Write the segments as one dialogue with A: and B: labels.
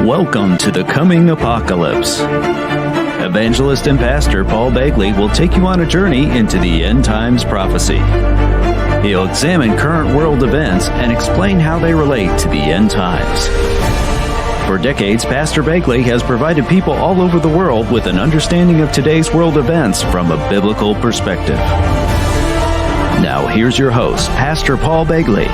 A: Welcome to the coming apocalypse. Evangelist and pastor Paul Begley will take you on a journey into the end times prophecy. He'll examine current world events and explain how they relate to the end times. For decades, Pastor Begley has provided people all over the world with an understanding of today's world events from a biblical perspective. Now here's your host, Pastor Paul Begley.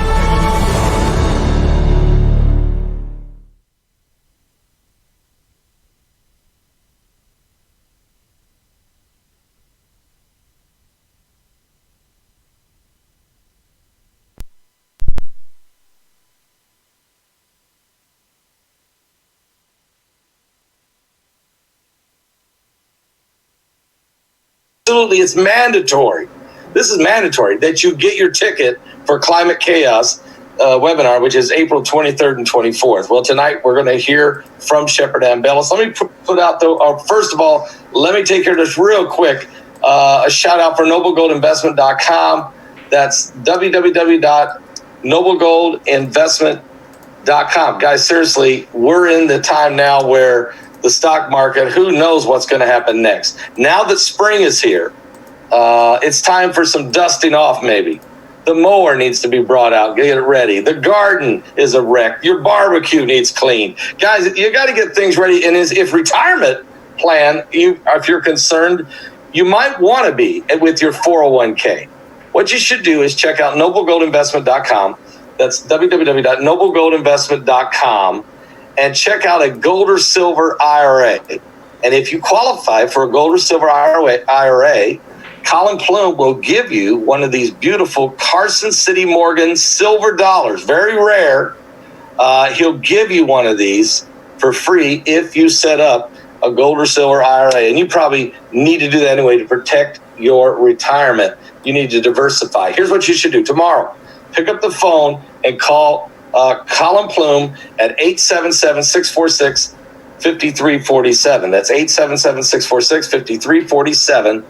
B: Absolutely, it's mandatory. This is mandatory that you get your ticket for Climate Chaos webinar, which is April 23rd and 24th. Well, tonight we're going to hear from Shepard Ambellis. Let me put out, first of all, let me take care of this real quick. A shout out for noblegoldinvestment.com. That's www.noblegoldinvestment.com. Guys, seriously, we're in the time now where the stock market, who knows what's going to happen next. Now that spring is here, it's time for some dusting off maybe. The mower needs to be brought out, get it ready. The garden is a wreck. Your barbecue needs cleaned. Guys, you got to get things ready. And if retirement plan, if you're concerned, you might want to be with your 401k. What you should do is check out noblegoldinvestment.com. That's www.noblegoldinvestment.com. and check out a gold or silver IRA. And if you qualify for a gold or silver IRA, Colin Plume will give you one of these beautiful Carson City Morgan silver dollars, very rare. He'll give you one of these for free if you set up a gold or silver IRA. And you probably need to do that anyway to protect your retirement. You need to diversify. Here's what you should do. Tomorrow, pick up the phone and call Colin Plume at 877-646-5347. That's 877-646-5347.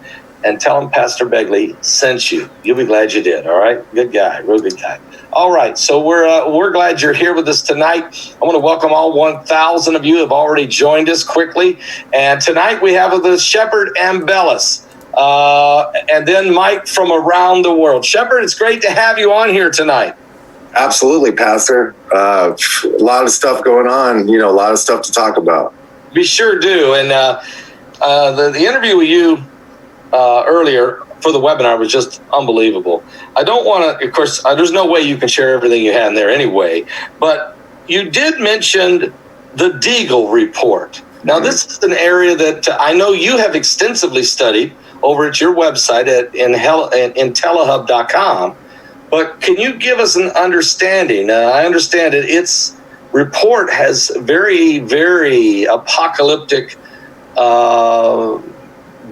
B: And tell him Pastor Begley sent you. You'll be glad you did. All right. Good guy. Real good guy. All right. So we're glad you're here with us tonight. I want to welcome all 1,000 of you who have already joined us quickly. And tonight we have with us Shepard Ambellis. And then Mike from around the world. Shepard, it's great to have you on here tonight.
C: Absolutely, Pastor. A lot of stuff going on, a lot of stuff to talk about.
B: We sure do. And the interview with you earlier for the webinar was just unbelievable. I don't want to, of course, there's no way you can share everything you had in there anyway, but you did mention the deagal report. Now, this is an area that I know you have extensively studied over at your website at intellihub.com. But can you give us an understanding? I understand that its report has very, very apocalyptic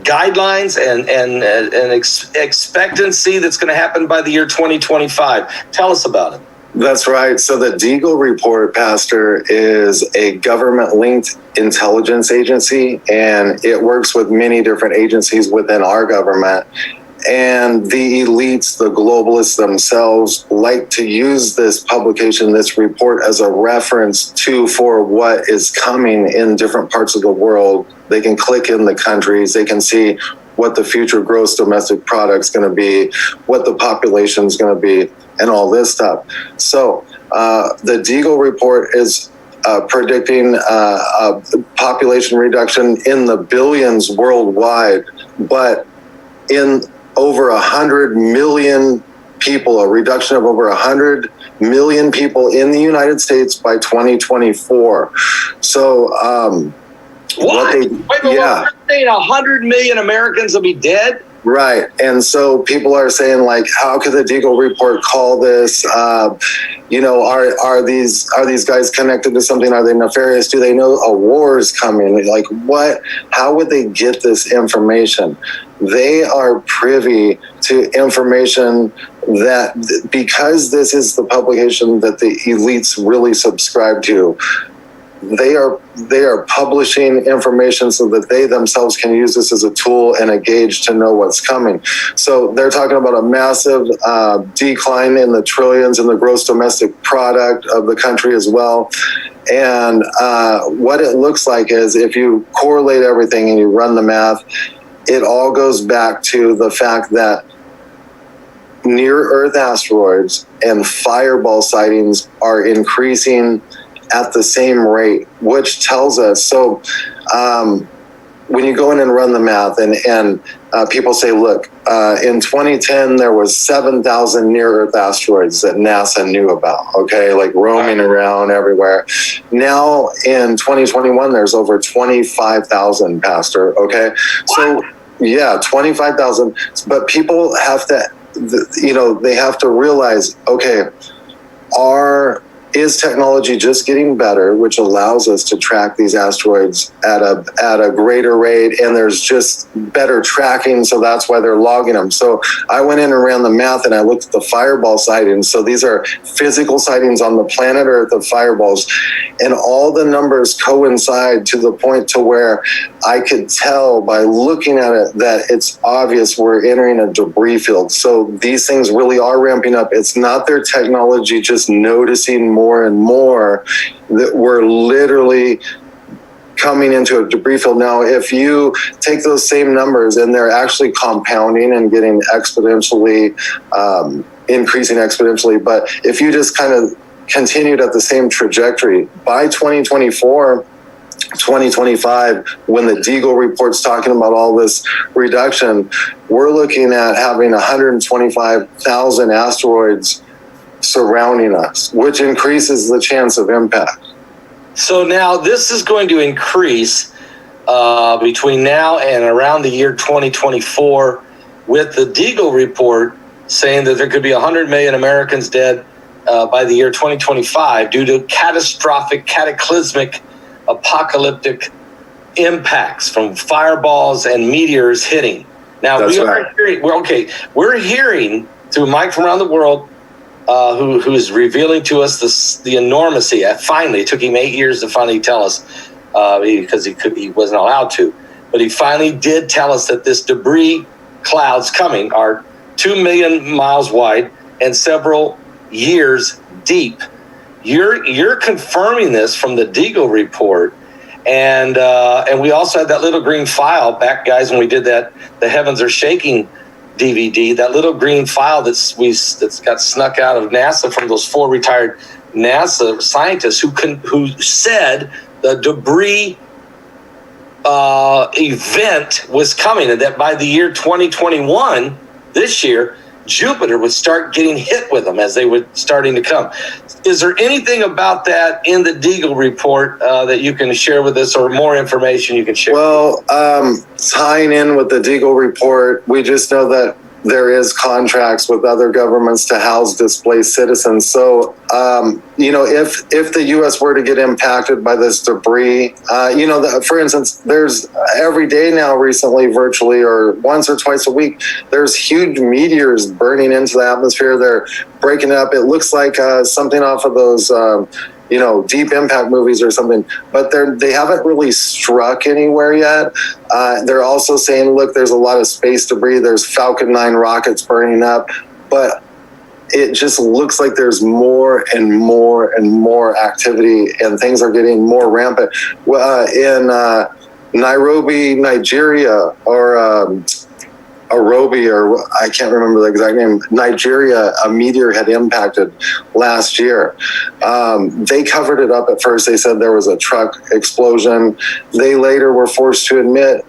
B: guidelines and expectancy that's going to happen by the year 2025. Tell us about it.
C: That's right. So the deagal report, Pastor, is a government-linked intelligence agency, and it works with many different agencies within our government. And the elites, the globalists themselves, like to use this publication, this report, as a reference for what is coming in different parts of the world. They can click in the countries, they can see what the future gross domestic product is going to be, what the population is going to be, and all this stuff. So the deagal report is predicting a population reduction in the billions worldwide, but in over 100 million people, a reduction of over 100 million people in the United States by 2024. So,
B: what? Wait, you're saying 100 million Americans will be dead?
C: Right. And so people are saying, like, how could the deagal report call this? Are these guys connected to something? Are they nefarious? Do they know a war is coming? Like, what? How would they get this information? They are privy to information that, because this is the publication that the elites really subscribe to, they are publishing information so that they themselves can use this as a tool and a gauge to know what's coming. So they're talking about a massive decline in the trillions in the gross domestic product of the country as well. And what it looks like is, if you correlate everything and you run the math, it all goes back to the fact that near-Earth asteroids and fireball sightings are increasing at the same rate, which tells us, so when you go in and run the math, and people say, look, in 2010, there was 7,000 near-Earth asteroids that NASA knew about, okay, like roaming around everywhere. Now, in 2021, there's over 25,000, Pastor, okay? What? So, yeah, 25,000. But people have to, they have to realize, okay, is technology just getting better, which allows us to track these asteroids at a greater rate, and there's just better tracking, so that's why they're logging them. So I went in and ran the math, and I looked at the fireball sightings. So these are physical sightings on the planet Earth of fireballs, and all the numbers coincide to the point to where I could tell by looking at it that it's obvious we're entering a debris field. So these things really are ramping up. It's not their technology just noticing more and more, that we're literally coming into a debris field. Now, if you take those same numbers and they're actually compounding and getting exponentially, increasing exponentially, but if you just kind of continued at the same trajectory, by 2024, 2025, when the deagal report's talking about all this reduction, we're looking at having 125,000 asteroids surrounding us, which increases the chance of impact.
B: So now this is going to increase between now and around the year 2024, with the deagal report saying that there could be 100 million Americans dead by the year 2025 due to cataclysmic, apocalyptic impacts from fireballs and meteors hitting. Now, we're hearing through Mike from around the world, who is revealing to us the enormity. Finally, it took him 8 years to finally tell us, because he wasn't allowed to. But he finally did tell us that this debris clouds coming are 2 million miles wide and several years deep. You're confirming this from the deagal report, and we also had that little green file back, guys, when we did that The Heavens Are Shaking DVD, that little green file that's got snuck out of NASA from those 4 retired NASA scientists who said the debris event was coming, and that by the year 2021, this year, Jupiter would start getting hit with them as they were starting to come. Is there anything about that in the deagal report that you can share with us, or more information you can share?
C: Well, tying in with the deagal report, we just know that there is contracts with other governments to house displaced citizens. So, if the U.S. were to get impacted by this debris, for instance, there's every day now recently, virtually, or once or twice a week, there's huge meteors burning into the atmosphere. They're breaking it up. It looks like something off of those deep impact movies or something, but they haven't really struck anywhere yet. They're also saying, look, there's a lot of space debris. There's Falcon 9 rockets burning up, but it just looks like there's more and more and more activity, and things are getting more rampant. In Nairobi, Nigeria, or Arobi, or I can't remember the exact name, Nigeria, a meteor had impacted last year. They covered it up at first. They said there was a truck explosion. They later were forced to admit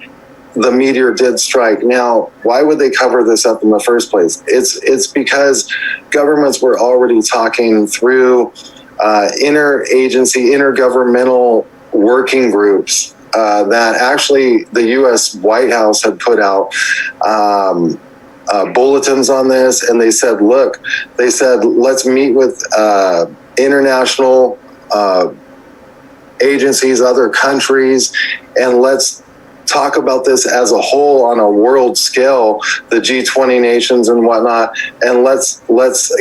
C: the meteor did strike. Now, why would they cover this up in the first place? It's because governments were already talking through interagency, intergovernmental working groups that actually the U.S. White House had put out bulletins on this, and they said, let's meet with international agencies, other countries, and let's talk about this as a whole on a world scale, the G20 nations and whatnot, and let's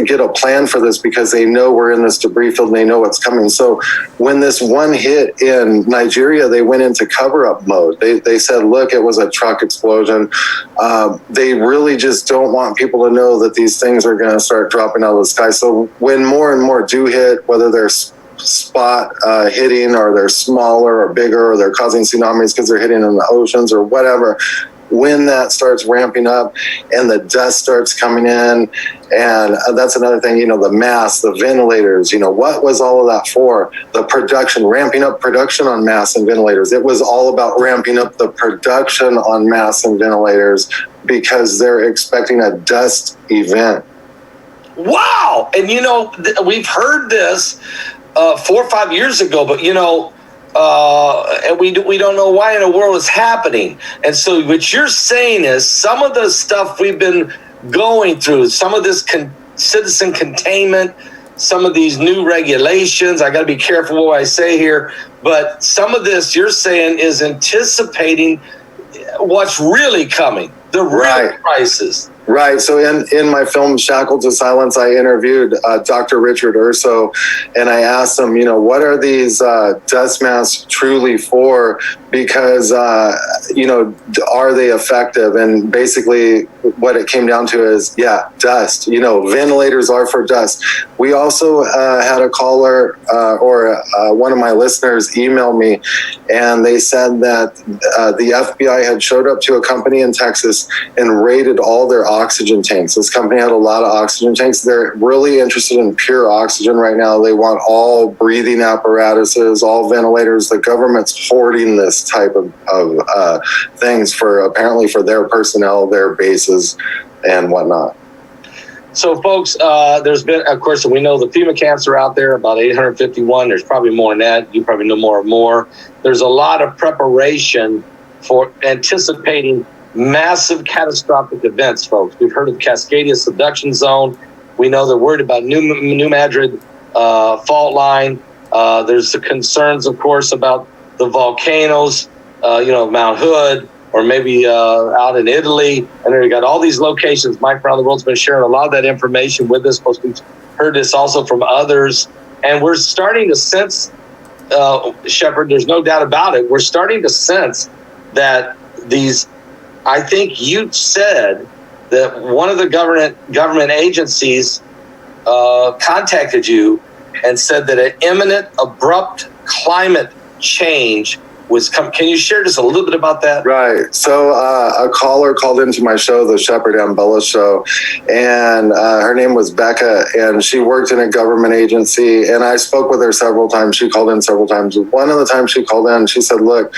C: get a plan for this, because they know we're in this debris field and they know what's coming. So when this one hit in Nigeria, they went into cover-up mode. They said, look, it was a truck explosion. They really just don't want people to know that these things are going to start dropping out of the sky. So when more and more do hit, whether they're spot hitting, or they're smaller or bigger, or they're causing tsunamis because they're hitting in the oceans or whatever. When that starts ramping up and the dust starts coming in, and that's another thing, the masks, the ventilators, what was all of that for? The production, ramping up production on masks and ventilators. It was all about ramping up the production on masks and ventilators because they're expecting a dust event.
B: Wow. And, we've heard this 4 or 5 years ago, but, and we don't know why in the world it's happening. And so what you're saying is some of the stuff we've been going through, some of this citizen containment, some of these new regulations, I got to be careful what I say here, but some of this you're saying is anticipating what's really coming, the real crisis.
C: Right. So in my film, Shackled to Silence, I interviewed Dr. Richard Urso, and I asked him, what are these dust masks truly for? Because, are they effective? And basically what it came down to is, dust. Ventilators are for dust. We also had a caller or one of my listeners email me, and they said that the FBI had showed up to a company in Texas and raided all their oxygen tanks. This company had a lot of oxygen tanks. They're really interested in pure oxygen right now. They want all breathing apparatuses, all ventilators. The government's hoarding this type of things apparently for their personnel, their bases, and whatnot.
B: So, folks, there's been, of course, we know the FEMA camps are out there, about 851. There's probably more than that. You probably know more and more. There's a lot of preparation for anticipating massive catastrophic events, folks. We've heard of Cascadia subduction zone. We know they're worried about New Madrid fault line. There's the concerns, of course, about the volcanoes, Mount Hood, or maybe out in Italy. And then we got all these locations. Mike around the world's been sharing a lot of that information with us. We've heard this also from others. And we're starting to sense, Shepard, there's no doubt about it, we're starting to sense that these, I think you said that one of the government agencies contacted you and said that an imminent, abrupt climate change was coming. Can you share just a little bit about that?
C: Right. So a caller called into my show, the Shepard and Bella Show, and her name was Becca, and she worked in a government agency, and I spoke with her several times. She called in several times. One of the times she called in, she said, look,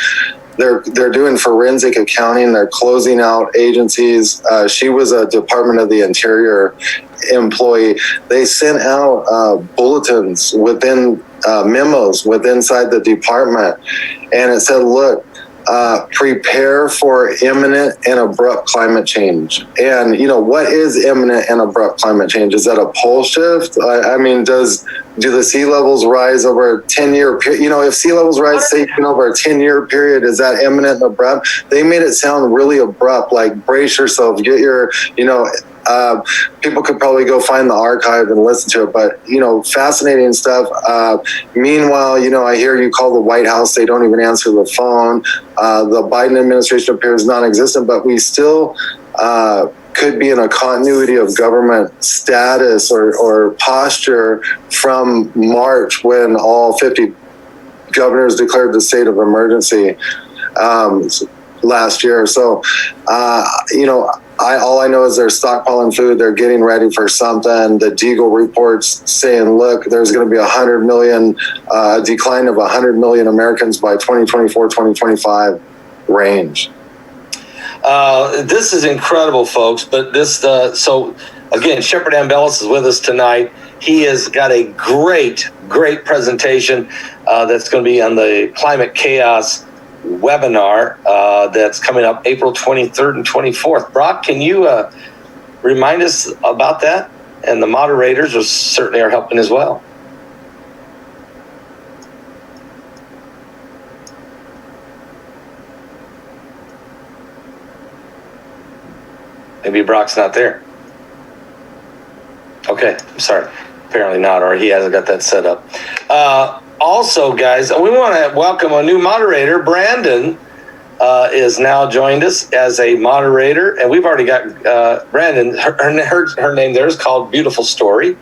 C: they're doing forensic accounting. They're closing out agencies. She was a Department of the Interior employee. They sent out bulletins within memos inside the department, and it said, look, prepare for imminent and abrupt climate change. And what is imminent and abrupt climate change? Is that a pole shift? I mean, do the sea levels rise over a 10-year period? If sea levels rise, say, over a 10-year period, is that imminent and abrupt? They made it sound really abrupt, like brace yourself, get your, people could probably go find the archive and listen to it, but, fascinating stuff. Meanwhile, I hear you call the White House, they don't even answer the phone. The Biden administration appears non-existent, but we still could be in a continuity of government status or posture from March, when all 50 governors declared the state of emergency last year. So, all I know is they're stockpiling food. They're getting ready for something. The deagal reports saying, look, there's going to be 100 million, a decline of 100 million Americans by 2024, 2025 range.
B: This is incredible, folks. But so again, Shepard Ambellis is with us tonight. He has got a great presentation that's going to be on the Climate Chaos webinar that's coming up April 23rd and 24th. Brock, can you remind us about that? And the moderators certainly are helping as well. Maybe Brock's not there. Okay, I'm sorry. Apparently not, or he hasn't got that set up. Also, guys, we want to welcome a new moderator. Brandon is now joined us as a moderator, and we've already got Brandon. Her name there is called Beautiful Story.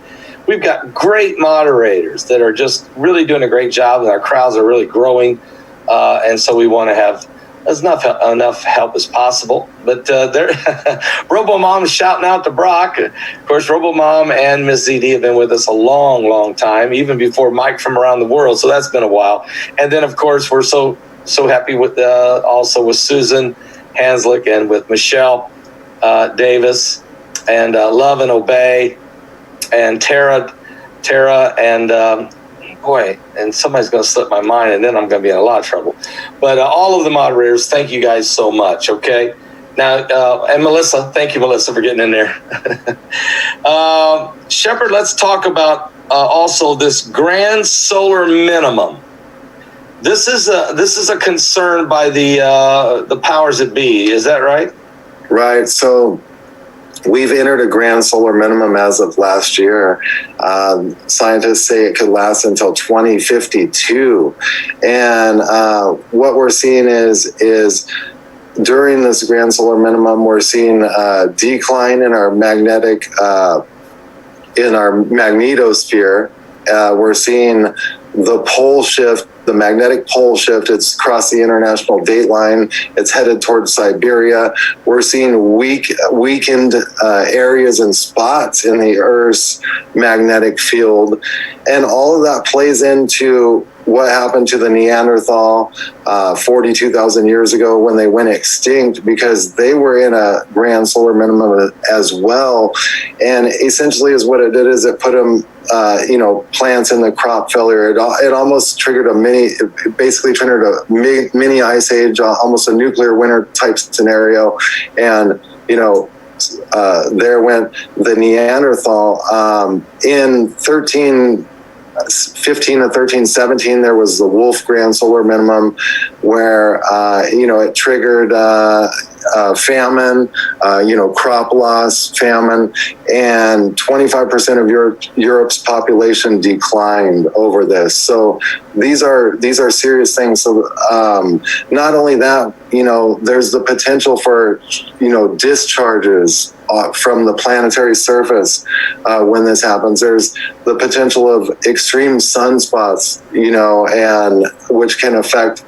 B: we've got great moderators that are just really doing a great job, and our crowds are really growing. And so we want to have enough help as possible. But RoboMom is shouting out to Brock. Of course, RoboMom and Miss ZD have been with us a long, long time, even before Mike from around the world. So that's been a while. And then, of course, we're so happy with also with Susan Hanslick and with Michelle Davis and Love and Obey and Tara and and somebody's going to slip my mind, and then I'm going to be in a lot of trouble. But all of the moderators, thank you guys so much, okay? Now, and Melissa, thank you, Melissa, for getting in there. Shepard, let's talk about also this grand solar minimum. This is a concern by the powers that be. Is that right?
C: Right. So we've entered a grand solar minimum as of last year. Scientists say it could last until 2052. And what we're seeing is during this grand solar minimum, we're seeing a decline in our magnetosphere. We're seeing the pole shift, the magnetic pole shift. It's crossed the international date line. It's headed towards Siberia. We're seeing weakened areas and spots in the Earth's magnetic field. And all of that plays into what happened to the Neanderthal 42,000 years ago when they went extinct, because they were in a grand solar minimum as well. And essentially is what it did is it put them, plants in the crop failure. It almost triggered it basically triggered a mini ice age, almost a nuclear winter type scenario. And, there went the Neanderthal in 1315 to 1317, there was the Wolf Grand Solar Minimum, where it triggered famine, crop loss, famine, and 25% of Europe's population declined over this. So these are serious things. So not only that, there's the potential for discharges from the planetary surface when this happens. There's the potential of extreme sunspots, and which can affect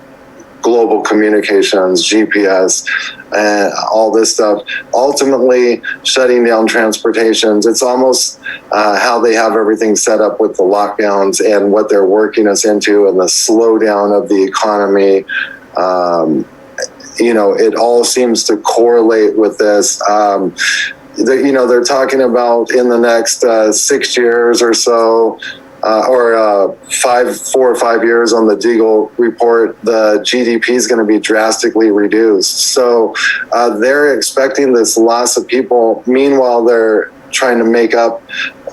C: global communications, GPS, and all this stuff, ultimately shutting down transportations. It's almost how they have everything set up with the lockdowns and what they're working us into and the slowdown of the economy. It all seems to correlate with this. They're talking about in the next 6 years or so, or 4 or 5 years on the deagal report, the GDP is going to be drastically reduced. So they're expecting this loss of people. Meanwhile, they're trying to make up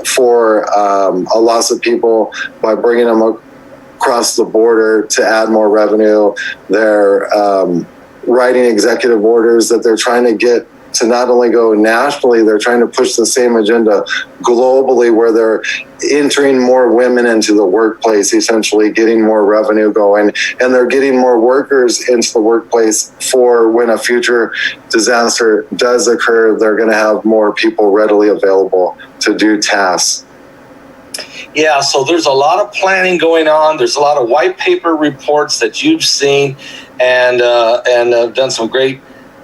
C: for a loss of people by bringing them across the border to add more revenue. They're writing executive orders that they're trying to get to not only go nationally, they're trying to push the same agenda globally, where they're entering more women into the workplace, essentially getting more revenue going, and they're getting more workers into the workplace for when a future disaster does occur. They're going to have more people readily available to do tasks.
B: Yeah, so there's a lot of planning going on. There's a lot of white paper reports that you've seen and done some great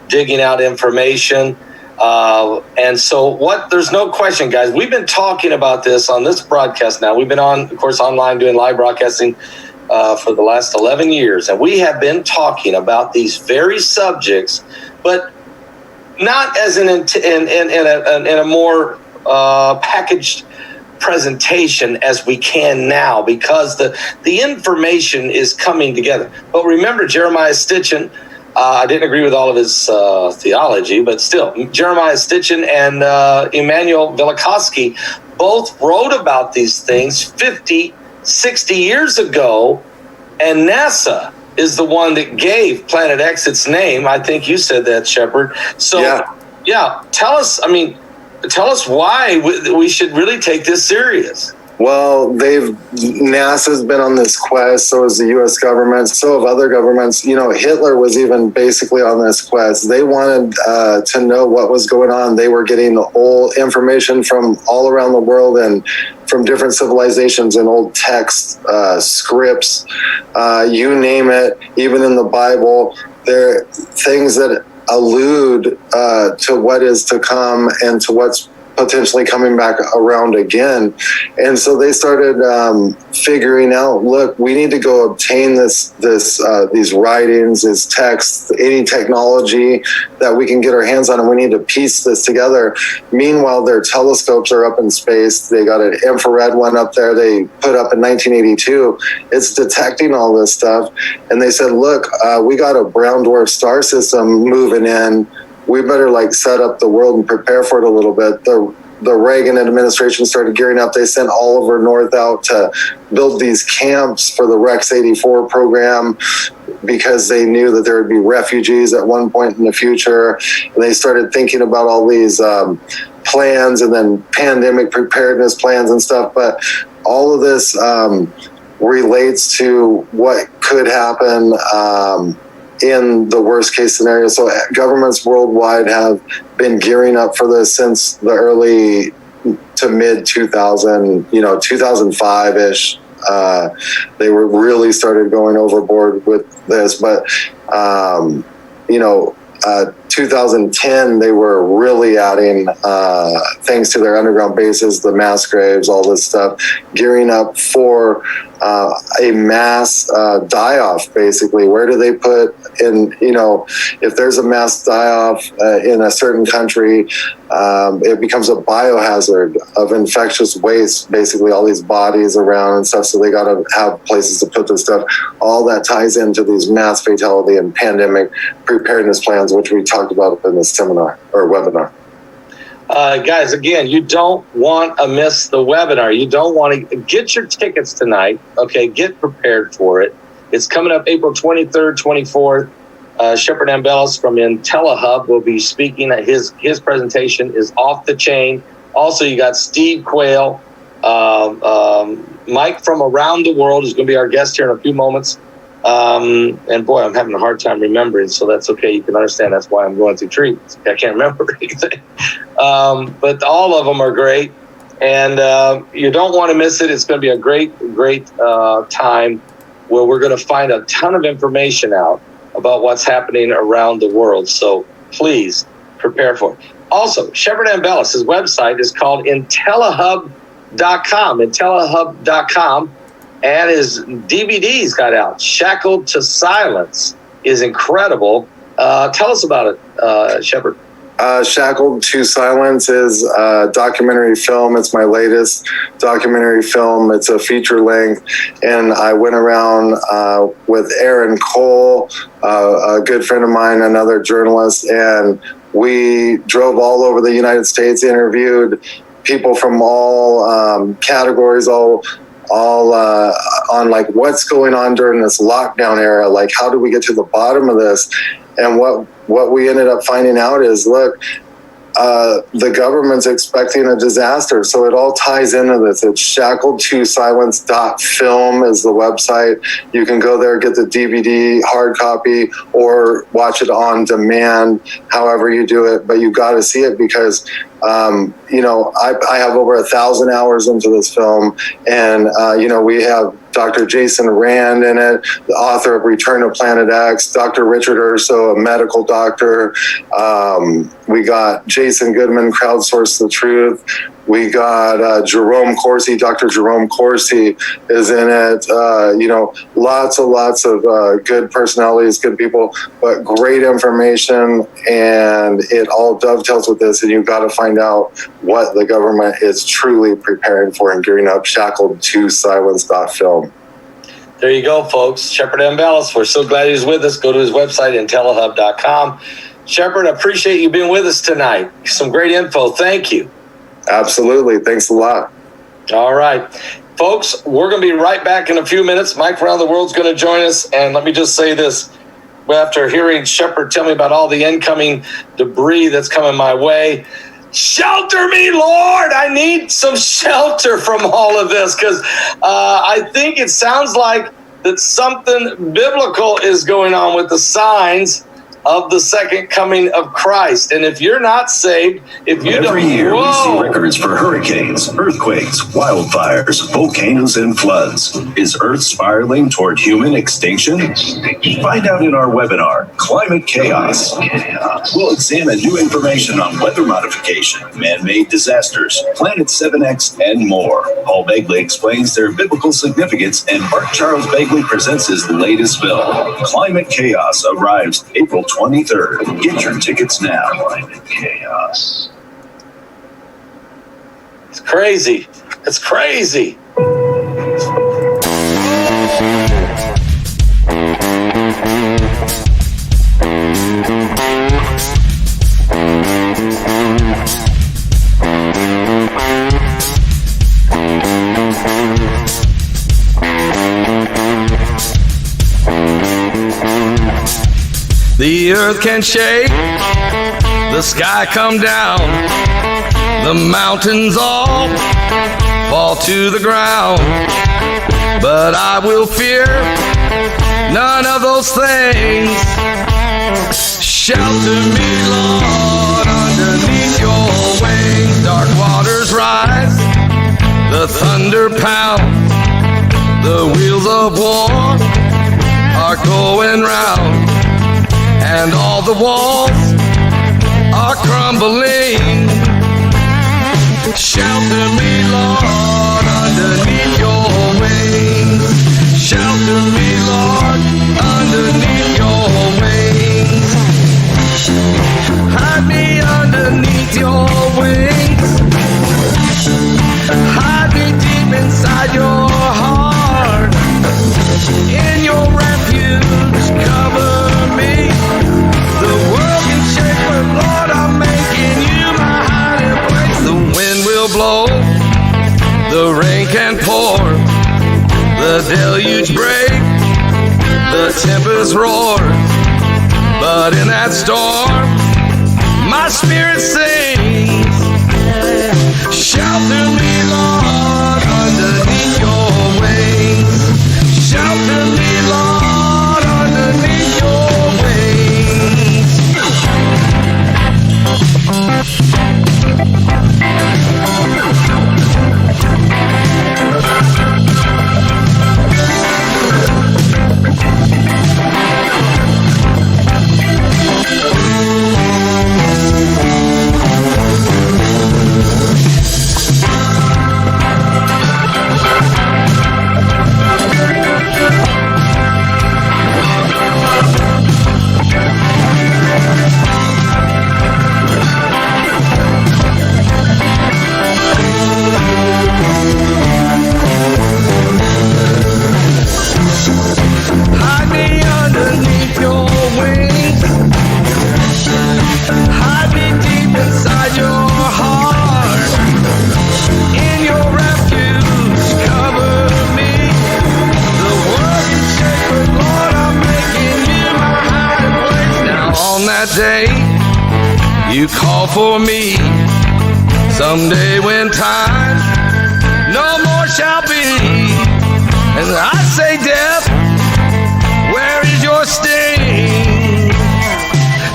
B: digging out information. And so there's no question, guys, we've been talking about this on this broadcast now. We've been on, of course, online doing live broadcasting for the last 11 years. And we have been talking about these very subjects, but not as in a more packaged presentation as we can now, because the information is coming together. But remember, Jeremiah Stitchin, I didn't agree with all of his theology, but still, Jeremiah Stitchin and Immanuel Velikovsky both wrote about these things 50, 60 years ago, and NASA is the one that gave Planet X its name. I think you said that, Shepard. So, yeah, tell us why we should really take this serious.
C: Well, NASA's been on this quest, so has the U.S. government, so have other governments. Hitler was even basically on this quest. They wanted to know what was going on. They were getting the whole information from all around the world and from different civilizations in old text, scripts, you name it, even in the Bible. There are things that allude to what is to come and to what's potentially coming back around again. And so they started figuring out, look, we need to go obtain these writings, these texts, any technology that we can get our hands on, and we need to piece this together. Meanwhile, their telescopes are up in space. They got an infrared one up there they put up in 1982. It's detecting all this stuff. And they said, look, we got a brown dwarf star system moving in. We better set up the world and prepare for it a little bit. The Reagan administration started gearing up. They sent Oliver North out to build these camps for the Rex 84 program because they knew that there would be refugees at one point in the future. And they started thinking about all these plans and then pandemic preparedness plans and stuff. But all of this relates to what could happen in the worst case scenario. So governments worldwide have been gearing up for this since the early to mid 2005-ish. They were really started going overboard with this, but 2010, they were really adding things to their underground bases, the mass graves, all this stuff, gearing up for a mass die-off, basically. Where do they put in, if there's a mass die-off in a certain country, it becomes a biohazard of infectious waste, basically all these bodies around and stuff. So they got to have places to put this stuff. All that ties into these mass fatality and pandemic preparedness plans, which we talked about in this seminar or webinar.
B: Guys, again, you don't want to miss the webinar. You don't want to get your tickets tonight. Okay, get prepared for it. It's coming up April 23rd, 24th. Shepard Ambellis from IntelliHub will be speaking. His presentation is off the chain. Also, you got Steve Quayle. Mike from around the world is going to be our guest here in a few moments. And boy, I'm having a hard time remembering, so that's okay. You can understand that's why I'm going through treatments. I can't remember anything. But all of them are great, and you don't want to miss it. It's going to be a great time where we're going to find a ton of information out about what's happening around the world. So please prepare for it. Also, Shepard Ambellis, his website is called IntelliHub.com. IntelliHub.com. And his DVDs got out. Shackled to Silence is incredible. Tell us about it, Shepard.
C: Shackled to Silence is a documentary film. It's my latest documentary film. It's a feature length. And I went around with Aaron Cole, a good friend of mine, another journalist, and we drove all over the United States, interviewed people from all categories, all on what's going on during this lockdown era, how do we get to the bottom of this? And what we ended up finding out is, look, the government's expecting a disaster. So it all ties into this. It's shackledtosilence.film is the website. You can go there, get the DVD hard copy, or watch it on demand, however you do it. But you got to see it because I have over 1,000 hours into this film, and we have Dr. Jason Rand in it, the author of Return to Planet X, Dr. Richard Urso, a medical doctor. We got Jason Goodman, Crowdsource the Truth. We got Jerome Corsi, Dr. Jerome Corsi is in it. Lots of good personalities, good people, but great information, and it all dovetails with this, and you've got to find out what the government is truly preparing for and gearing up. Shackledtosilence.film.
B: There you go, folks. Shepard Ambellis. We're so glad he's with us. Go to his website, IntelliHub.com. Shepard, I appreciate you being with us tonight. Some great info. Thank you.
C: Absolutely. Thanks a lot.
B: All right. Folks, we're going to be right back in a few minutes. Mike Around the World's going to join us. And let me just say this. After hearing Shepard tell me about all the incoming debris that's coming my way, shelter me, Lord. I need some shelter from all of this, because I think it sounds like that something biblical is going on with the signs of the second coming of Christ. And if you're not saved, if you
D: Every
B: don't,
D: year we see
B: whoa,
D: records for hurricanes, earthquakes, wildfires, volcanoes, and floods. Is Earth spiraling toward human extinction? Find out in our webinar, Climate Chaos. We'll examine new information on weather modification, man-made disasters, Planet 7X, and more. Paul Begley explains their biblical significance, and Bart Charles Begley presents his latest film. Climate Chaos arrives April 23rd. Get your tickets now. Climate Chaos.
B: it's crazy. It's crazy.
E: The earth can shake, the sky come down, the mountains all fall to the ground. But I will fear none of those things. Shelter me, Lord, underneath your wings. Dark waters rise, the thunder pounds, the wheels of war are going round, and all the walls are crumbling. Shelter me, Lord, underneath your wings. Shelter me, Lord, underneath your wings. Hide me underneath your wings. Hide me deep inside your heart. In your refuge, cover me. The world can shake, but Lord, I'm making you my hiding place. The wind will blow, the rain can pour, the deluge break, the tempest roar. But in that storm, my spirit sings. Shelter me, Lord, underneath your wings. Shelter me, Lord, underneath your wings. Hide me underneath your wings. Hide me deep inside your heart. In your refuge, cover me. The world can shake, but Lord, I'm making you my hiding place. Now on that day, you call for me. Someday when time no more shall be, and I say, death, where is your sting?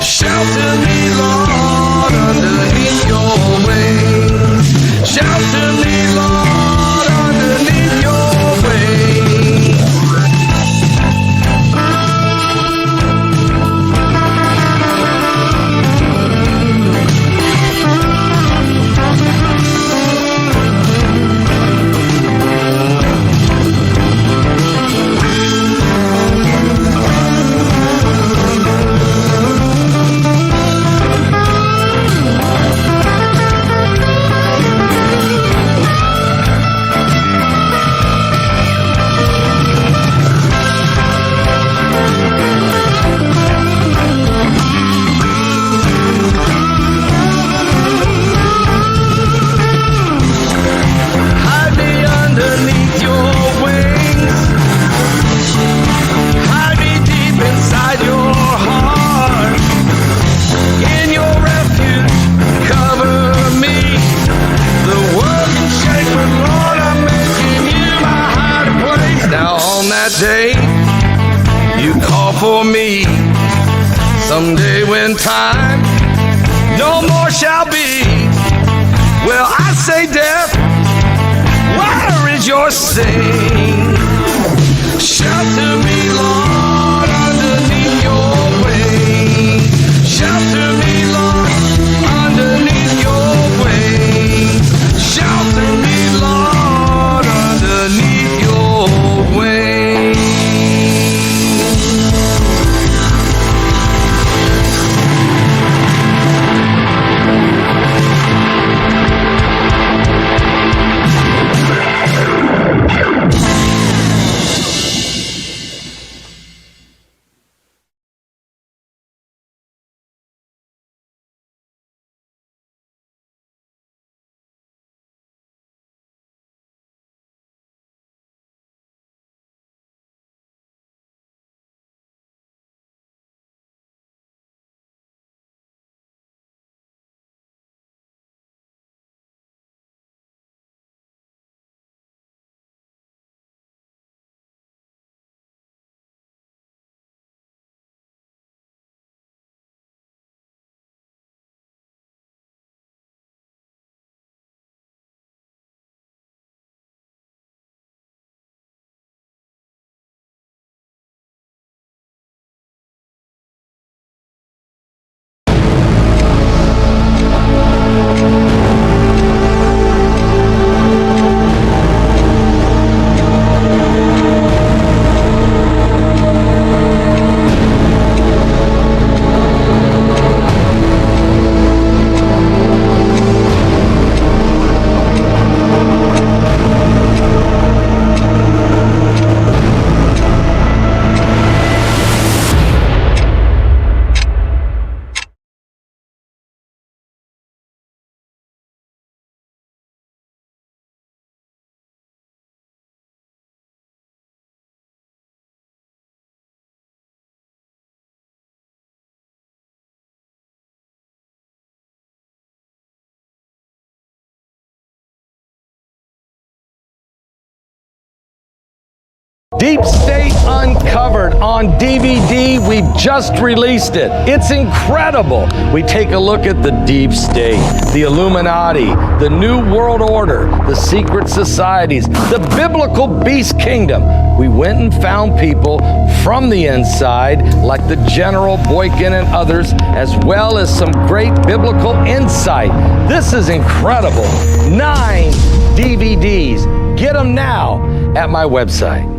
E: Shelter me, Lord, underneath your wings. Shelter me, Lord, underneath your wings. Hide me underneath your wings. Hide me deep inside your heart. In your refuge, cover me. The world can shake, but Lord, I'm making you my hiding place. Now on that day, you call for me. Someday when time no more shall be, well, I say, death, where is your sting? Shelter me, Lord, underneath your wing. Shelter me, Lord, underneath your wing. Shelter me, Lord, underneath your wing. Deep State Uncovered on DVD. We've just released it. It's incredible. We take a look at the Deep State, the Illuminati, the New World Order, the secret societies, the biblical beast kingdom. We went and found people from the inside, like the General Boykin and others, as well as some great biblical insight. This is incredible. 9 DVDs. Get them now at my website.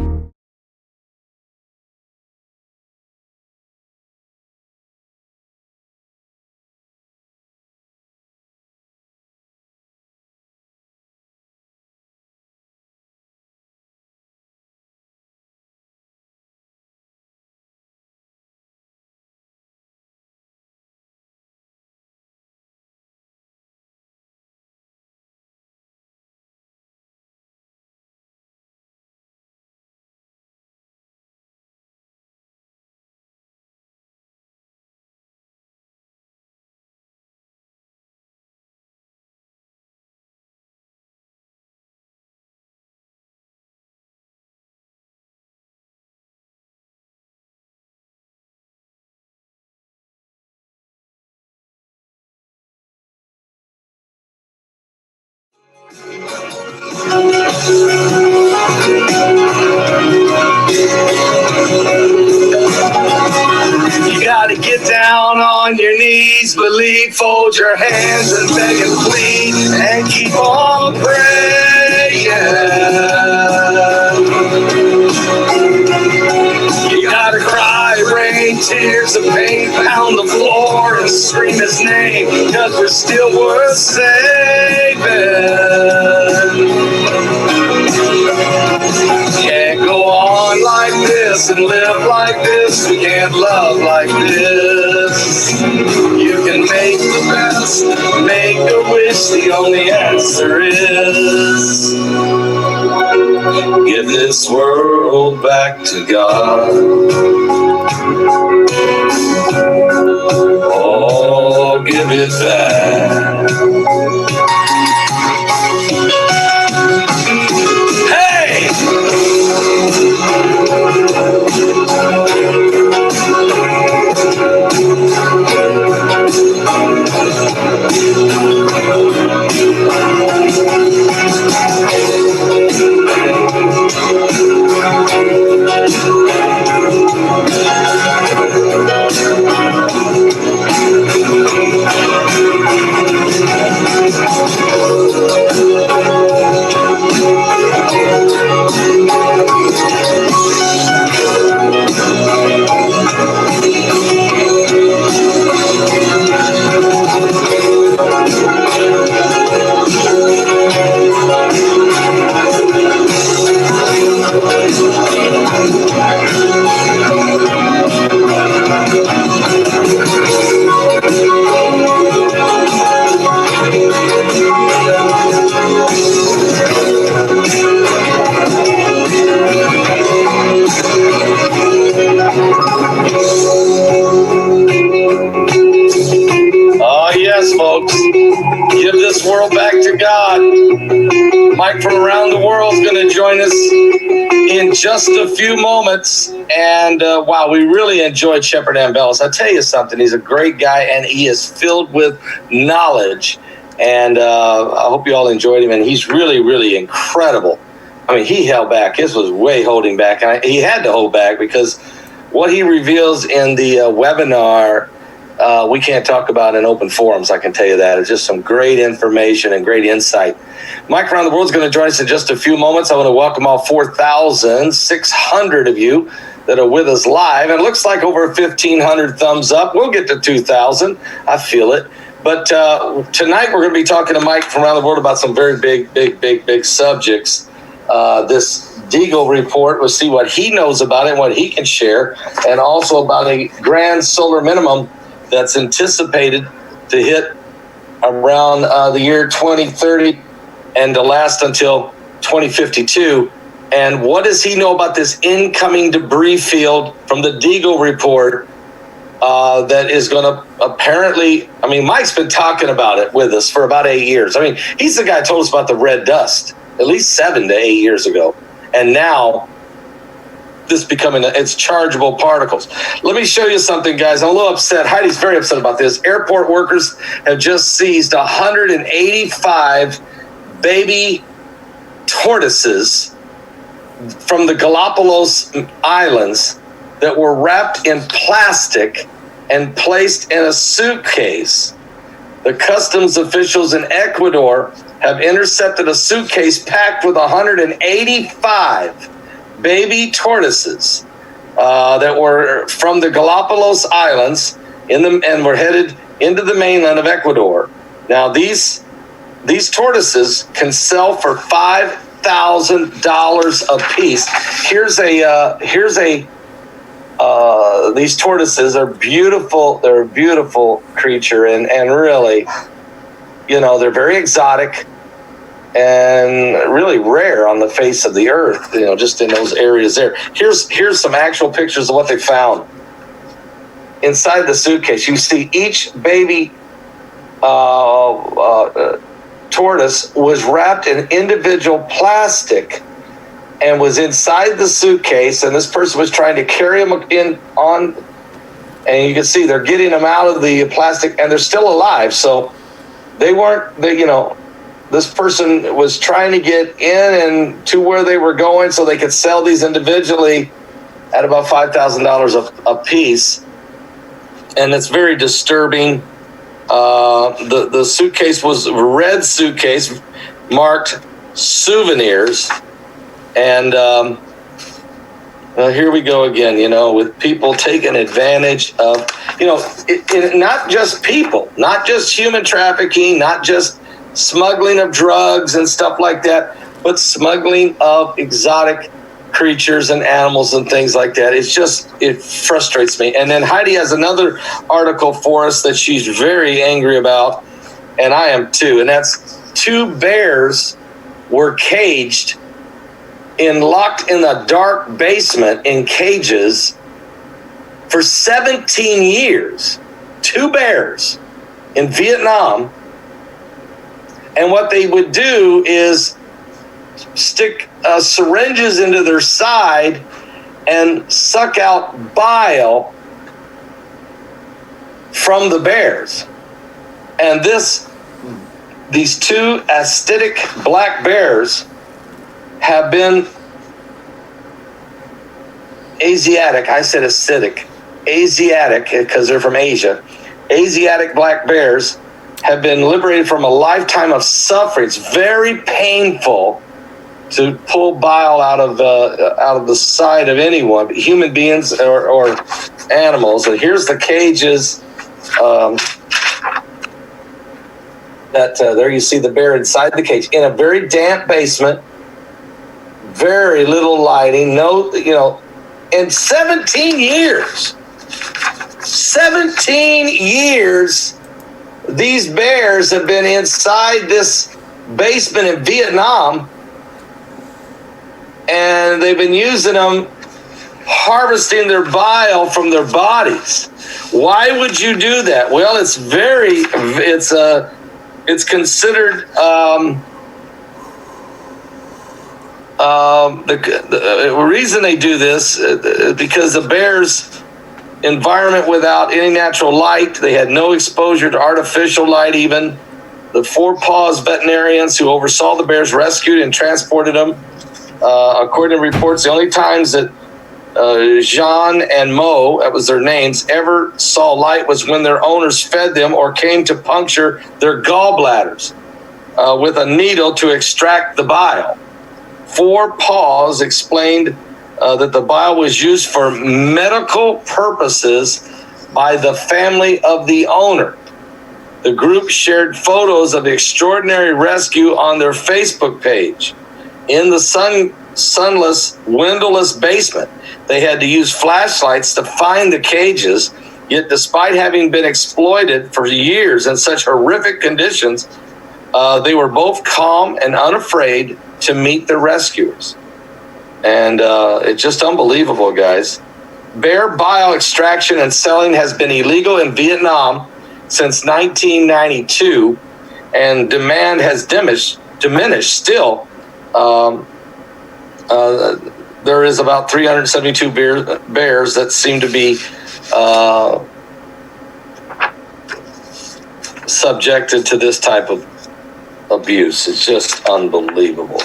B: You gotta get down on your knees, believe, fold your hands and beg and plead, and keep on praying. You gotta cry, rain, tears of pain, pound the floor and scream his name, 'cause we're still worth saving. Can't go on like this and live like this. We can't love like this. You can make the best, make a wish. The only answer is give this world back to God. Oh, give it back. Hey! this world back to God. Mike from around the world is going to join us in just a few moments. And wow, we really enjoyed Shepherd Ambellis. I'll tell you something. He's a great guy, and he is filled with knowledge. And I hope you all enjoyed him. And he's really, really incredible. I mean, he held back. This was way holding back. And he had to hold back because what he reveals in the webinar, we can't talk about in open forums, I can tell you that. It's just some great information and great insight. Mike Around the World is going to join us in just a few moments. I want to welcome all 4,600 of you that are with us live. And it looks like over 1,500 thumbs up. We'll get to 2,000. I feel it. But tonight we're going to be talking to Mike from around the world about some very big subjects. This deagal report, we'll see what he knows about it and what he can share, and also about a grand solar minimum that's anticipated to hit around the year 2030 and to last until 2052. And what does he know about this incoming debris field from the deagal report that is going to apparently, I mean, Mike's been talking about it with us for about 8 years. I mean, he's the guy who told us about the red dust at least 7 to 8 years ago. And now this becoming, it's chargeable particles. Let me show you something, guys. I'm a little upset. Heidi's very upset about this. Airport workers have just seized 185 baby tortoises from the Galapagos Islands that were wrapped in plastic and placed in a suitcase. The customs officials in Ecuador have intercepted a suitcase packed with 185 baby tortoises that were from the Galapagos Islands and were headed into the mainland of Ecuador. Now, these tortoises can sell for $5,000 a piece. These tortoises are beautiful. They're a beautiful creature, and really, you know, they're very exotic and really rare on the face of the earth, you know, just in those areas there. Here's some actual pictures of what they found. Inside the suitcase, you see each baby tortoise was wrapped in individual plastic and was inside the suitcase, and this person was trying to carry them on, and you can see they're getting them out of the plastic, and they're still alive. So this person was trying to get in and to where they were going so they could sell these individually at about $5,000 a piece. And it's very disturbing. The suitcase was a red suitcase marked souvenirs. And here we go again, you know, with people taking advantage of, you know, not just people, not just human trafficking, not just smuggling of drugs and stuff like that, but smuggling of exotic creatures and animals and things like that. It frustrates me. And then Heidi has another article for us that she's very angry about, and I am too. And that's 2 bears were caged locked in a dark basement in cages for 17 years. 2 bears in Vietnam. And what they would do is stick syringes into their side and suck out bile from the bears. And these 2 acidic black bears have been Asiatic. I said acidic. Asiatic, because they're from Asia. Asiatic black bears have been liberated from a lifetime of suffering. It's very painful to pull bile out of the side of anyone, human beings or animals. And here's the cages. There you see the bear inside the cage in a very damp basement. Very little lighting. No, you know, in 17 years. 17 years. These bears have been inside this basement in Vietnam, and they've been using them, harvesting their bile from their bodies. Why would you do that? Well, it's it's considered the reason they do this because the bears' environment without any natural light, they had no exposure to artificial light even. The Four Paws veterinarians who oversaw the bears rescued and transported them. According to reports, the only times that Jean and Mo, that was their names, ever saw light was when their owners fed them or came to puncture their gallbladders with a needle to extract the bile. Four Paws explained that the bile was used for medical purposes by the family of the owner. The group shared photos of the extraordinary rescue on their Facebook page. In the sunless, windowless basement, they had to use flashlights to find the cages, yet despite having been exploited for years in such horrific conditions, they were both calm and unafraid to meet the rescuers. And it's just unbelievable, guys. Bear bile extraction and selling has been illegal in Vietnam since 1992, and demand has diminished still. There is about 372 bears that seem to be subjected to this type of abuse. It's just unbelievable.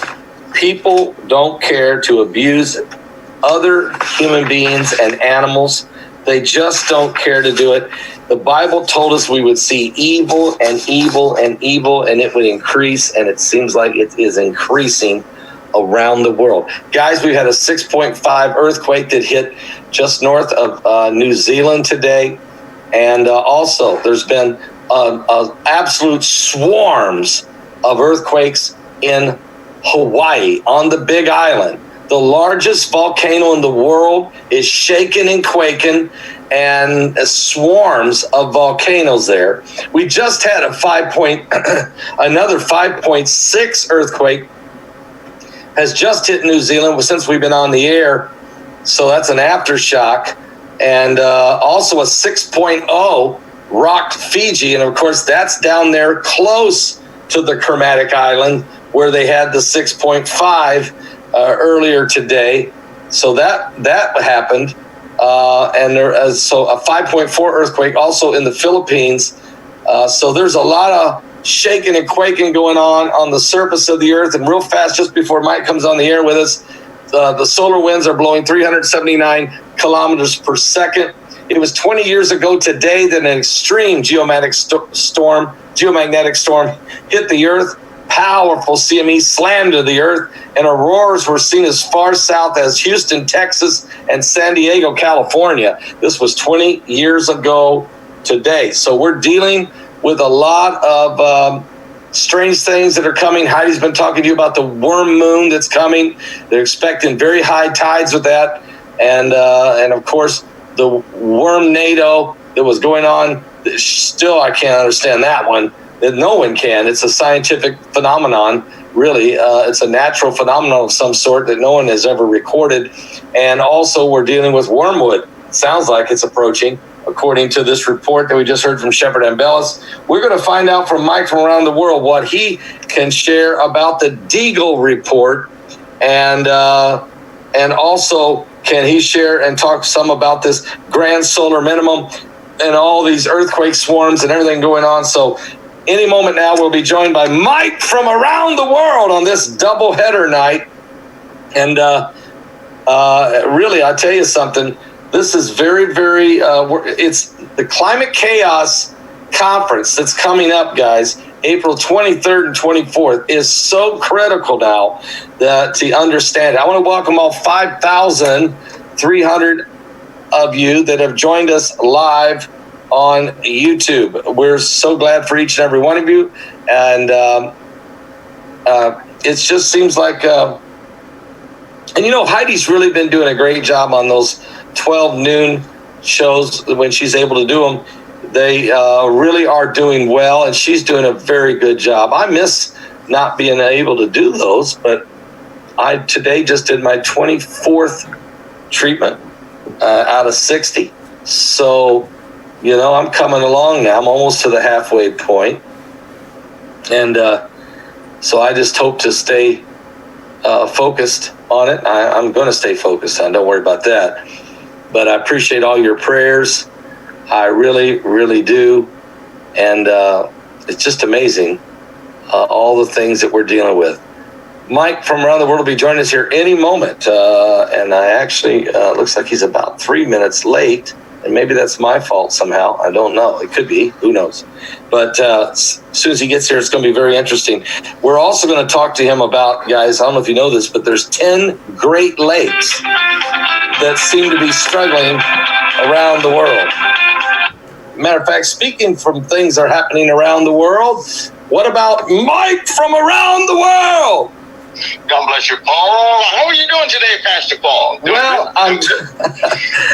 B: People don't care to abuse other human beings and animals. They just don't care to do it. The Bible told us we would see evil and evil and evil, and it would increase, and it seems like it is increasing around the world. Guys, we had a 6.5 earthquake that hit just north of New Zealand today, and also there's been absolute swarms of earthquakes in Hawaii, on the Big Island. The largest volcano in the world is shaking and quaking, and swarms of volcanoes there. We just had another 5.6 earthquake has just hit New Zealand since we've been on the air. So that's an aftershock. And also a 6.0 rocked Fiji. And of course, that's down there close to the Kermadec Island where they had the 6.5 earlier today. So that happened. And so a 5.4 earthquake also in the Philippines. So there's a lot of shaking and quaking going on the surface of the earth. And real fast, just before Mike comes on the air with us, the solar winds are blowing 379 kilometers per second. It was 20 years ago today that an extreme geomagnetic storm hit the earth. Powerful CME slammed to the earth, and auroras were seen as far south as Houston, Texas, and San Diego, California. This was 20 years ago today. So we're dealing with a lot of strange things that are coming. Heidi's been talking to you about the worm moon that's coming. They're expecting very high tides with that. And of course, the worm-nado that was going on, still I can't understand that one. No one can. It's a scientific phenomenon, really. It's a natural phenomenon of some sort that no one has ever recorded. And also we're dealing with wormwood. Sounds like it's approaching, according to this report that we just heard from Shepard Ambellis. We're going to find out from Mike from around the world what he can share about the deagal report. And also, can he share and talk some about this grand solar minimum and all these earthquake swarms and everything going on. So any moment now, we'll be joined by Mike from around the world on this doubleheader night. And really, I'll tell you something. This is very, very, it's the Climate Chaos Conference that's coming up, guys. April 23rd and 24th is so critical now that to understand. I want to welcome all 5,300 of you that have joined us live on YouTube. We're so glad for each and every one of you. And it just seems like, and you know, Heidi's really been doing a great job on those 12 noon shows when she's able to do them. They really are doing well, and she's doing a very good job. I miss not being able to do those, but I today just did my 24th treatment out of 60. So, you know, I'm coming along now. I'm almost to the halfway point. And so I just hope to stay focused on it. I'm going to stay focused on it. Don't worry about that. But I appreciate all your prayers. I really, really do. And it's just amazing, all the things that we're dealing with. Mike from around the world will be joining us here any moment. And I actually, looks like he's about 3 minutes late. And maybe that's my fault somehow. I don't know. It could be. Who knows? But as soon as he gets here, it's going to be very interesting. We're also going to talk to him about, guys, I don't know if you know this, but there's 10 Great Lakes that seem to be struggling around the world. Matter of fact, speaking from things that are happening around the world, what about Mike from around the world?
F: God bless you, Paul. How are you doing today, Pastor Paul?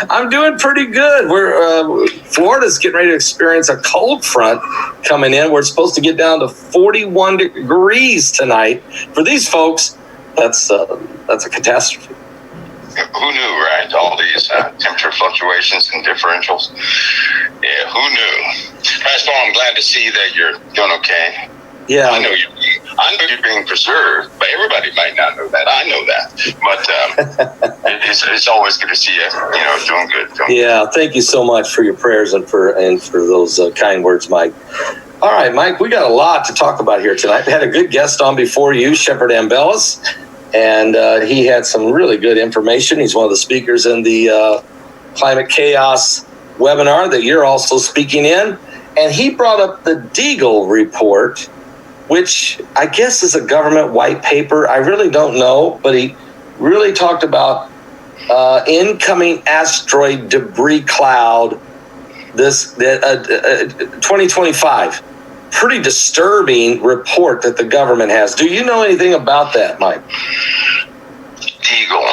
B: I'm doing pretty good. We're Florida's getting ready to experience a cold front coming in. We're supposed to get down to 41 degrees tonight. For these folks, that's a catastrophe.
F: Who knew, right? All these temperature fluctuations and differentials. Yeah, who knew? Pastor Paul, I'm glad to see that you're doing okay.
B: Yeah,
F: I know you're being preserved, but everybody might not know that. I know that, but it's always good to see you. Doing good.
B: Yeah, thank you so much for your prayers and for those kind words, Mike. All right, Mike, we got a lot to talk about here tonight. We had a good guest on before you, Shepard Ambellis, and he had some really good information. He's one of the speakers in the Climate Chaos webinar that you're also speaking in, and he brought up the deagal report, which I guess is a government white paper. I really don't know, but he really talked about incoming asteroid debris cloud, 2025. Pretty disturbing report that the government has. Do you know anything about that, Mike?
F: Deagal.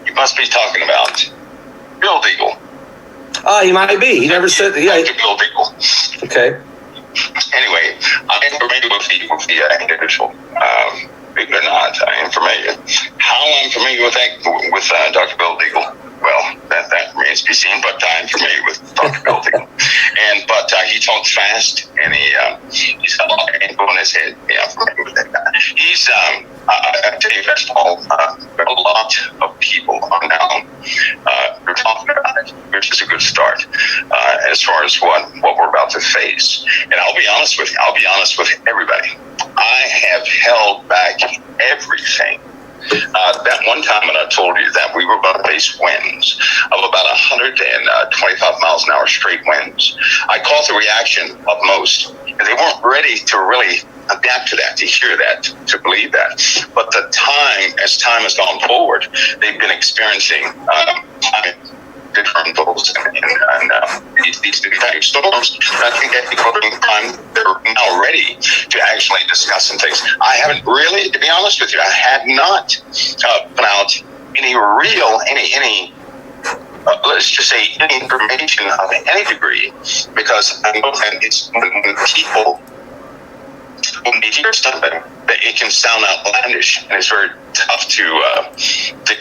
F: You must be talking about Bill Deagal.
B: He might be. He never said. Yeah.
F: Bill Deagal.
B: Okay.
F: Anyway, I'm familiar with the individual, big or not, I'm familiar. How I'm familiar with that, with Dr. Bill Deagal, well, that remains to be seen, but I'm familiar with Dr. Bill Deagal. But he talks fast, and he's got a lot of info in his head. Yeah, I'm familiar with that guy. He's, I tell you, first of all, a lot of people are now they're talking about it, which is a good start as far as what we're about to face. And I'll be honest with everybody. I have held back everything. That one time when I told you that we were going to face winds of about 125 miles an hour straight winds, I caught the reaction of most. And they weren't ready to really adapt to that, to hear that, to believe that. But as time has gone forward, they've been experiencing differentials and these new type of storms. And I think they're now ready to actually discuss some things. I haven't really, to be honest with you, I have not put out any let's just say any information of any degree, because I know that it's when people, when they hear something, that it can sound outlandish, and it's very tough to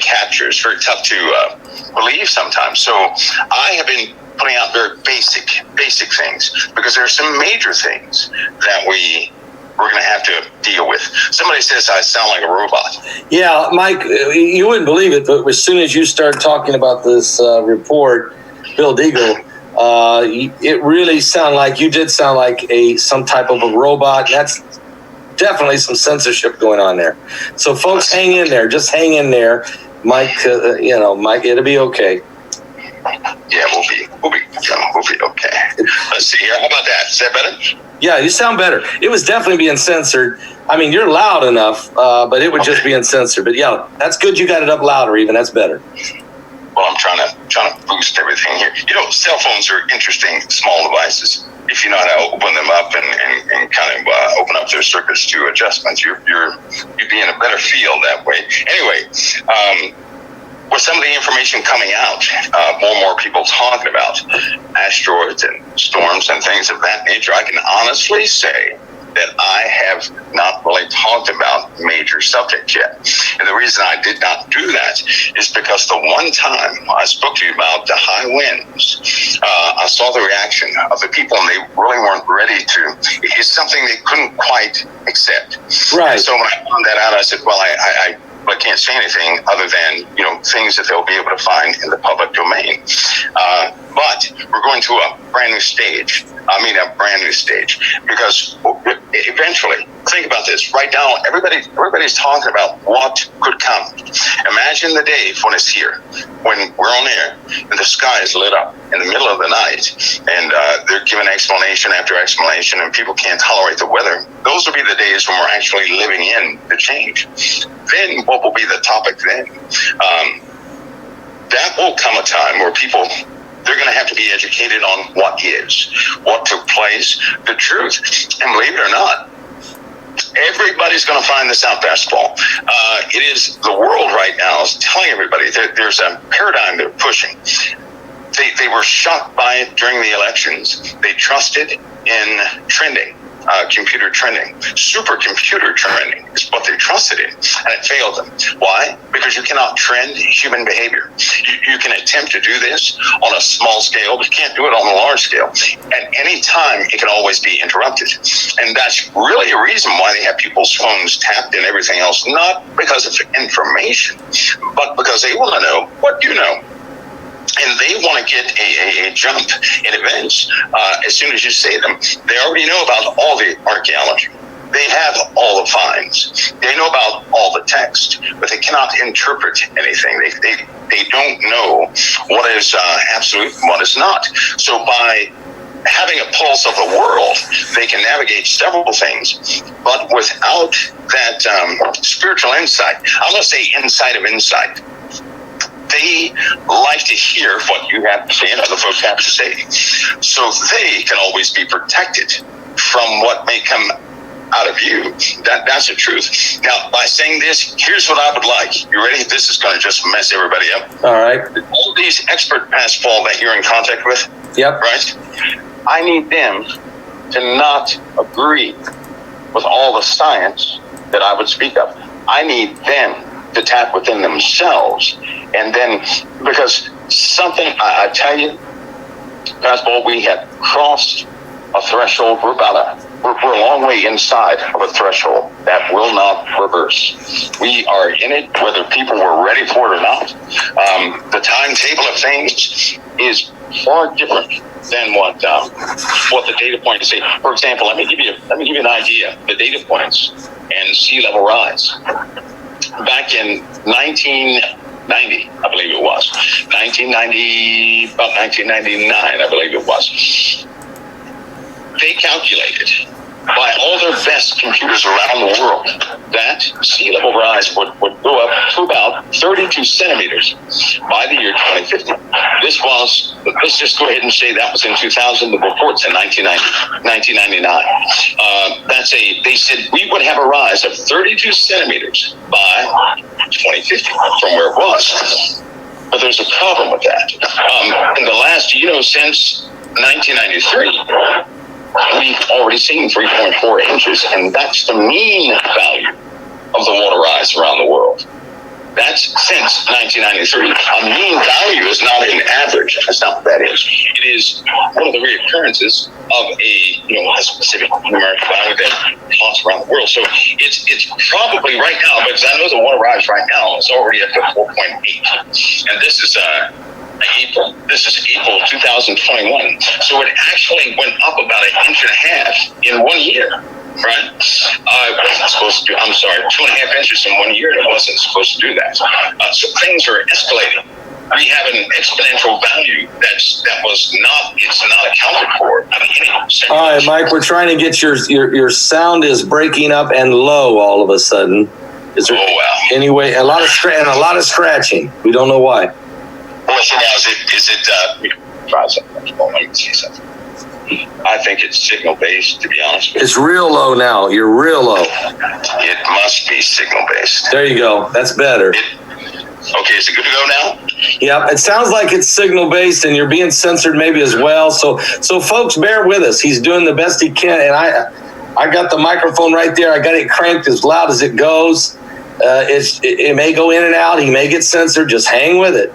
F: capture. It's very tough to believe sometimes. So I have been putting out very basic things, because there are some major things that we're going to have to deal with. Somebody says I sound like a robot.
B: Yeah, Mike, you wouldn't believe it, but as soon as you start talking about this report, Bill Deagal, it really sounded like you did sound like some type of a robot. That's definitely some censorship going on there. So folks, hang in there. Just hang in there. Mike, Mike, it'll be okay.
F: Yeah, we'll be okay. Let's see here. How about that? Is that better?
B: Yeah, you sound better. It was definitely being censored. I mean, you're loud enough, but it would just be uncensored. But yeah, that's good. You got it up louder even. That's better.
F: Well, I'm trying to boost everything here. Cell phones are interesting small devices. If you know how to open them up and kind of open up their circuits to adjustments, you'd be in a better field that way. Anyway, with some of the information coming out, more and more people talking about asteroids and storms and things of that nature, I can honestly say that I have not really talked about major subjects yet. And the reason I did not do that is because the one time I spoke to you about the high winds, I saw the reaction of the people, and they really weren't ready to. It's something they couldn't quite accept.
B: Right.
F: And so when I found that out, I said, well, I can't say anything other than, things that they'll be able to find in the public domain. But we're going to a brand new stage. Because eventually, think about this. Right now, everybody's talking about what could come. Imagine the day when it's here, when we're on air and the sky is lit up in the middle of the night, and they're giving explanation after explanation, and people can't tolerate the weather. Those will be the days when we're actually living in the change. Then what will be the topic then? That will come a time where they're going to have to be educated on what is, what took place, the truth. And believe it or not, everybody's going to find this out, basketball. It is the world right now is telling everybody there's a paradigm they're pushing. They were shocked by it during the elections. They trusted in trending. Computer trending, supercomputer trending is what they trusted in, and it failed them. Why? Because you cannot trend human behavior. You can attempt to do this on a small scale, but you can't do it on a large scale. At any time, it can always be interrupted. And that's really a reason why they have people's phones tapped and everything else, not because of information, but because they want to know what you know. And they want to get a jump in events as soon as you say them. They already know about all the archaeology. They have all the finds. They know about all the text, but they cannot interpret anything. They don't know what is absolute and what is not. So by having a pulse of the world, they can navigate several things, but without that spiritual insight, I'm going to say insight of insight. They like to hear what you have to say and other folks have to say, so they can always be protected from what may come out of you. That's the truth. Now, by saying this, here's what I would like. You ready? This is going to just mess everybody up.
B: All right.
F: All these expert passpal that you're in contact with,
B: Yep.
F: right? I need them to not agree with all the science that I would speak of. I need them to tap within themselves, and then, because something, I tell you, Pastor, we have crossed a threshold. We're a long way inside of a threshold that will not reverse. We are in it, whether people were ready for it or not. The timetable of things is far different than what the data points say. For example, let me give you an idea. The data points and sea level rise. Back in 1990, I believe it was, about 1999, I believe it was, they calculated by all their best computers around the world that sea level rise would go up to about 32 centimeters by the year 2050. Let's just go ahead and say that was in 2000. The report's in 1999. They said we would have a rise of 32 centimeters by 2050 from where it was. But there's a problem with that. In the last, since 1993, we've already seen 3.4 inches, and that's the mean value of the water rise around the world. That's since 1993. A mean value is not an average. That's not what that is. It is one of the reoccurrences of a specific numeric value that costs around the world. So it's probably right now, because I know the water rise right now is already up to 4.8, and this is April 2021. So it actually went up about 1.5 inches in 1 year, right? It wasn't supposed to do, 2.5 inches in 1 year. It wasn't supposed to do that. So things are escalating. We have an exponential value it's not accounted for.
B: All right, Mike, we're trying to get your sound is breaking up and low all of a sudden. Is there anyway, a lot of scratching. We don't know why.
F: Well, so now try something. Let me see something. I think it's signal based, to be honest with you.
B: It's real low now. You're real low.
F: It must be signal based.
B: There you go. That's better.
F: Okay, is it good to go now?
B: Yeah, it sounds like it's signal based, and you're being censored maybe as well. So folks, bear with us. He's doing the best he can, and I got the microphone right there. I got it cranked as loud as it goes. It may go in and out. He may get censored. Just hang with it.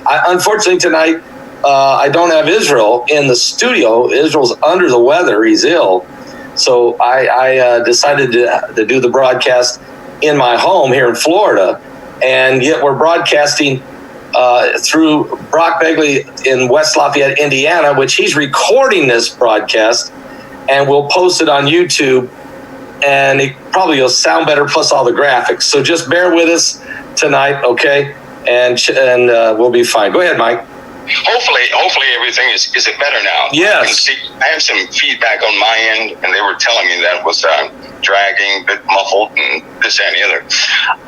B: Unfortunately tonight, I don't have Israel in the studio. Israel's under the weather. He's ill. So I decided to do the broadcast in my home here in Florida. And yet we're broadcasting through Brock Begley in West Lafayette, Indiana, which he's recording this broadcast, and we'll post it on YouTube. And it probably will sound better, plus all the graphics. So just bear with us tonight, okay? And we'll be fine. Go ahead, Mike.
F: Hopefully everything is better now.
B: Yes.
F: I have some feedback on my end, and they were telling me that it was dragging, a bit muffled, and this and the other.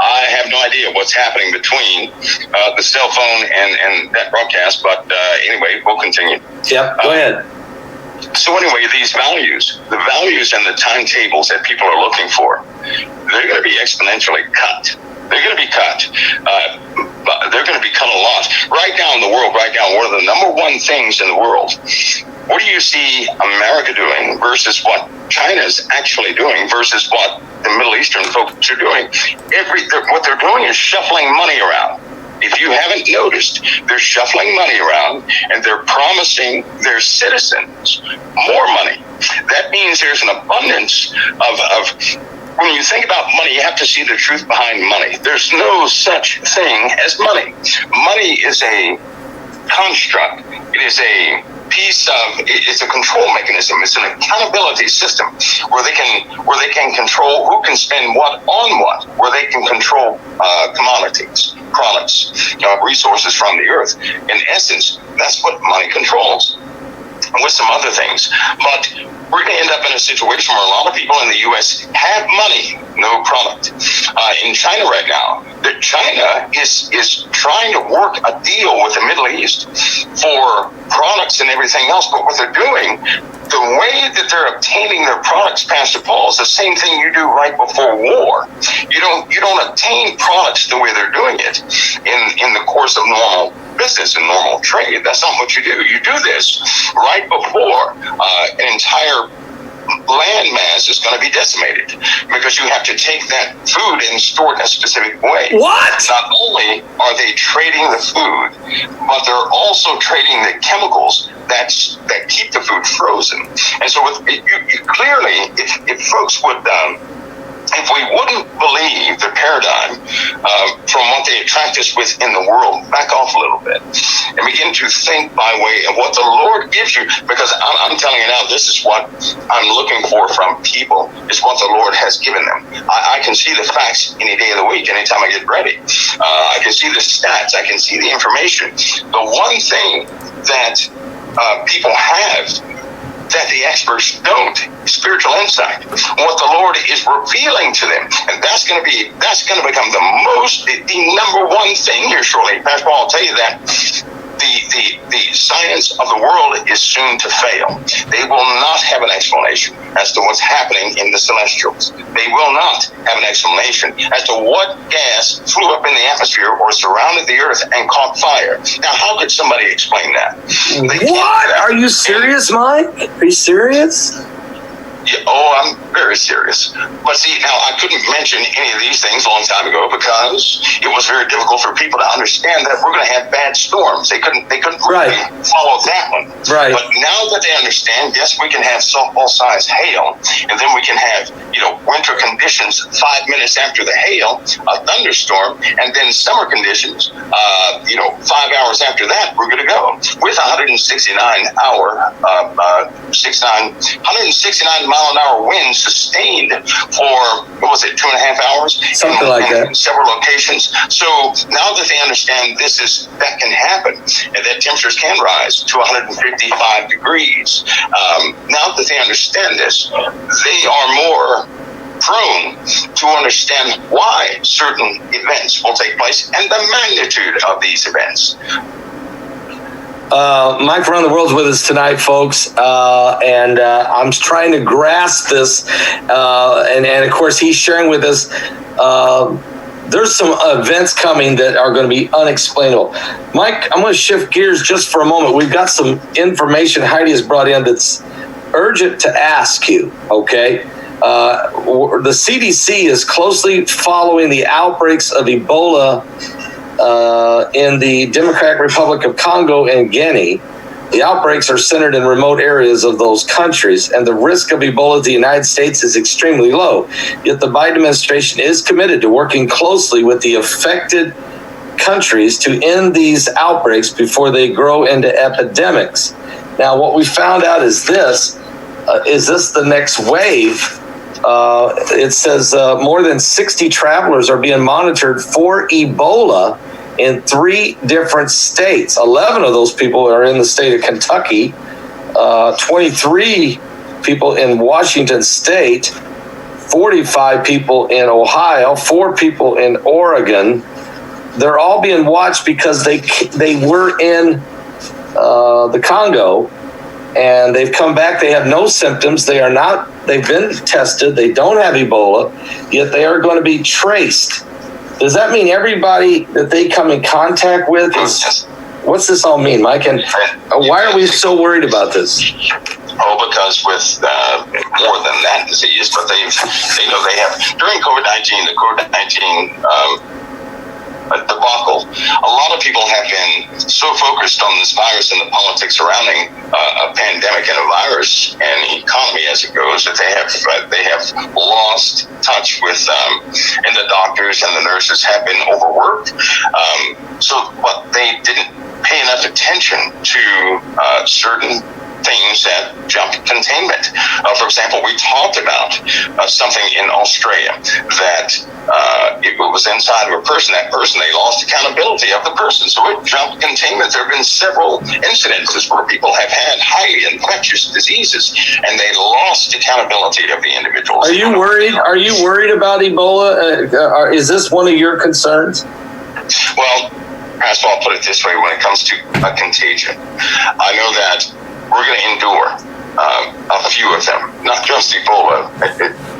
F: I have no idea what's happening between the cell phone and that broadcast, but anyway, we'll continue.
B: Yep, go ahead.
F: So anyway, the values and the timetables that people are looking for, they're going to be exponentially cut. They're going to be cut. They're going to be cut a lot. Right now in the world, one of the number one things in the world, what do you see America doing versus what China's actually doing versus what the Middle Eastern folks are doing? What they're doing is shuffling money around. If you haven't noticed, they're shuffling money around and they're promising their citizens more money. That means there's an abundance of when you think about money, you have to see the truth behind money. There's no such thing as money. Money is a construct. It is a piece of, it's a control mechanism. It's an accountability system where they can control who can spend what on what, where they can control commodities, products, resources from the earth. In essence, that's what money controls, with some other things. But we're going to end up in a situation where a lot of people in the U.S. have money, no product. In China right now, that China is trying to work a deal with the Middle East for products and everything else. But what they're doing, the way that they're obtaining their products, Pastor Paul, is the same thing you do right before war. You don't obtain products the way they're doing it in the course of normal business and normal trade. That's not what you do. You do this right before an entire landmass is going to be decimated, because you have to take that food and store it in a specific way.
B: What?
F: Not only are they trading the food, but they're also trading the chemicals that keep the food frozen. And so clearly, if folks would if we wouldn't believe the paradigm from what they attract us with in the world, back off a little bit and begin to think by way of what the Lord gives you. Because I'm telling you now, this is what I'm looking for from people, is what the Lord has given them. I can see the facts any day of the week, anytime I get ready. I can see the stats. I can see the information. The one thing that people have that the experts don't, spiritual insight, what the Lord is revealing to them. And that's going to become the number one thing here shortly. Pastor Paul, I'll tell you that the science of the world is soon to fail. They will not have an explanation as to what's happening in the celestials. They will not have an explanation as to what gas flew up in the atmosphere or surrounded the earth and caught fire. Now, how could somebody explain that?
B: What? Are you serious, Mike? Are you serious?
F: Yeah, I'm very serious. But see, now I couldn't mention any of these things a long time ago because it was very difficult for people to understand that we're going to have bad storms. They couldn't really follow that one.
B: Right.
F: But now that they understand, yes, we can have softball-sized hail, and then we can have winter conditions 5 minutes after the hail, a thunderstorm, and then summer conditions. 5 hours after that, we're good to go with 169 mile-an-hour wind sustained for, 2.5 hours?
B: Something like that.
F: In several locations. So now that they understand that can happen, and that temperatures can rise to 155 degrees, now that they understand this, they are more prone to understand why certain events will take place and the magnitude of these events.
B: Mike from Around the World's with us tonight, folks, and I'm trying to grasp this, and of course he's sharing with us there's some events coming that are going to be unexplainable. Mike, I'm going to shift gears just for a moment. We've got some information Heidi has brought in that's urgent to ask you, okay? The CDC is closely following the outbreaks of Ebola in the Democratic Republic of Congo and Guinea. The outbreaks are centered in remote areas of those countries, and the risk of Ebola to the United States is extremely low. Yet the Biden administration is committed to working closely with the affected countries to end these outbreaks before they grow into epidemics. Now, what we found out is this the next wave? It says more than 60 travelers are being monitored for Ebola in 3 different states. 11 of those people are in the state of Kentucky, 23 people in Washington State, 45 people in Ohio, 4 people in Oregon. They're all being watched because they were in the Congo, and they've come back. They have no symptoms. They've been tested. They don't have Ebola, yet they are going to be traced. Does that mean everybody that they come in contact with is, what's this all mean, Mike? And why are we so worried about this?
F: Oh, because with more than that disease, but they know they have, during COVID-19, the COVID-19 debacle, a lot of people have been so focused on this virus and the politics surrounding a pandemic and a virus and economy as it goes that they have lost touch with, and the doctors and the nurses have been overworked. But they didn't pay enough attention to certain things that jump containment. For example, we talked about something in Australia that it was inside of a person. That person, they lost accountability of the person, so it jumped containment. There have been several incidences where people have had highly infectious diseases and they lost accountability of the individuals.
B: Are you worried? Are you worried about Ebola? Is this one of your concerns?
F: Well, perhaps I'll put it this way: when it comes to a contagion, I know that we're going to endure a few of them, not just Ebola.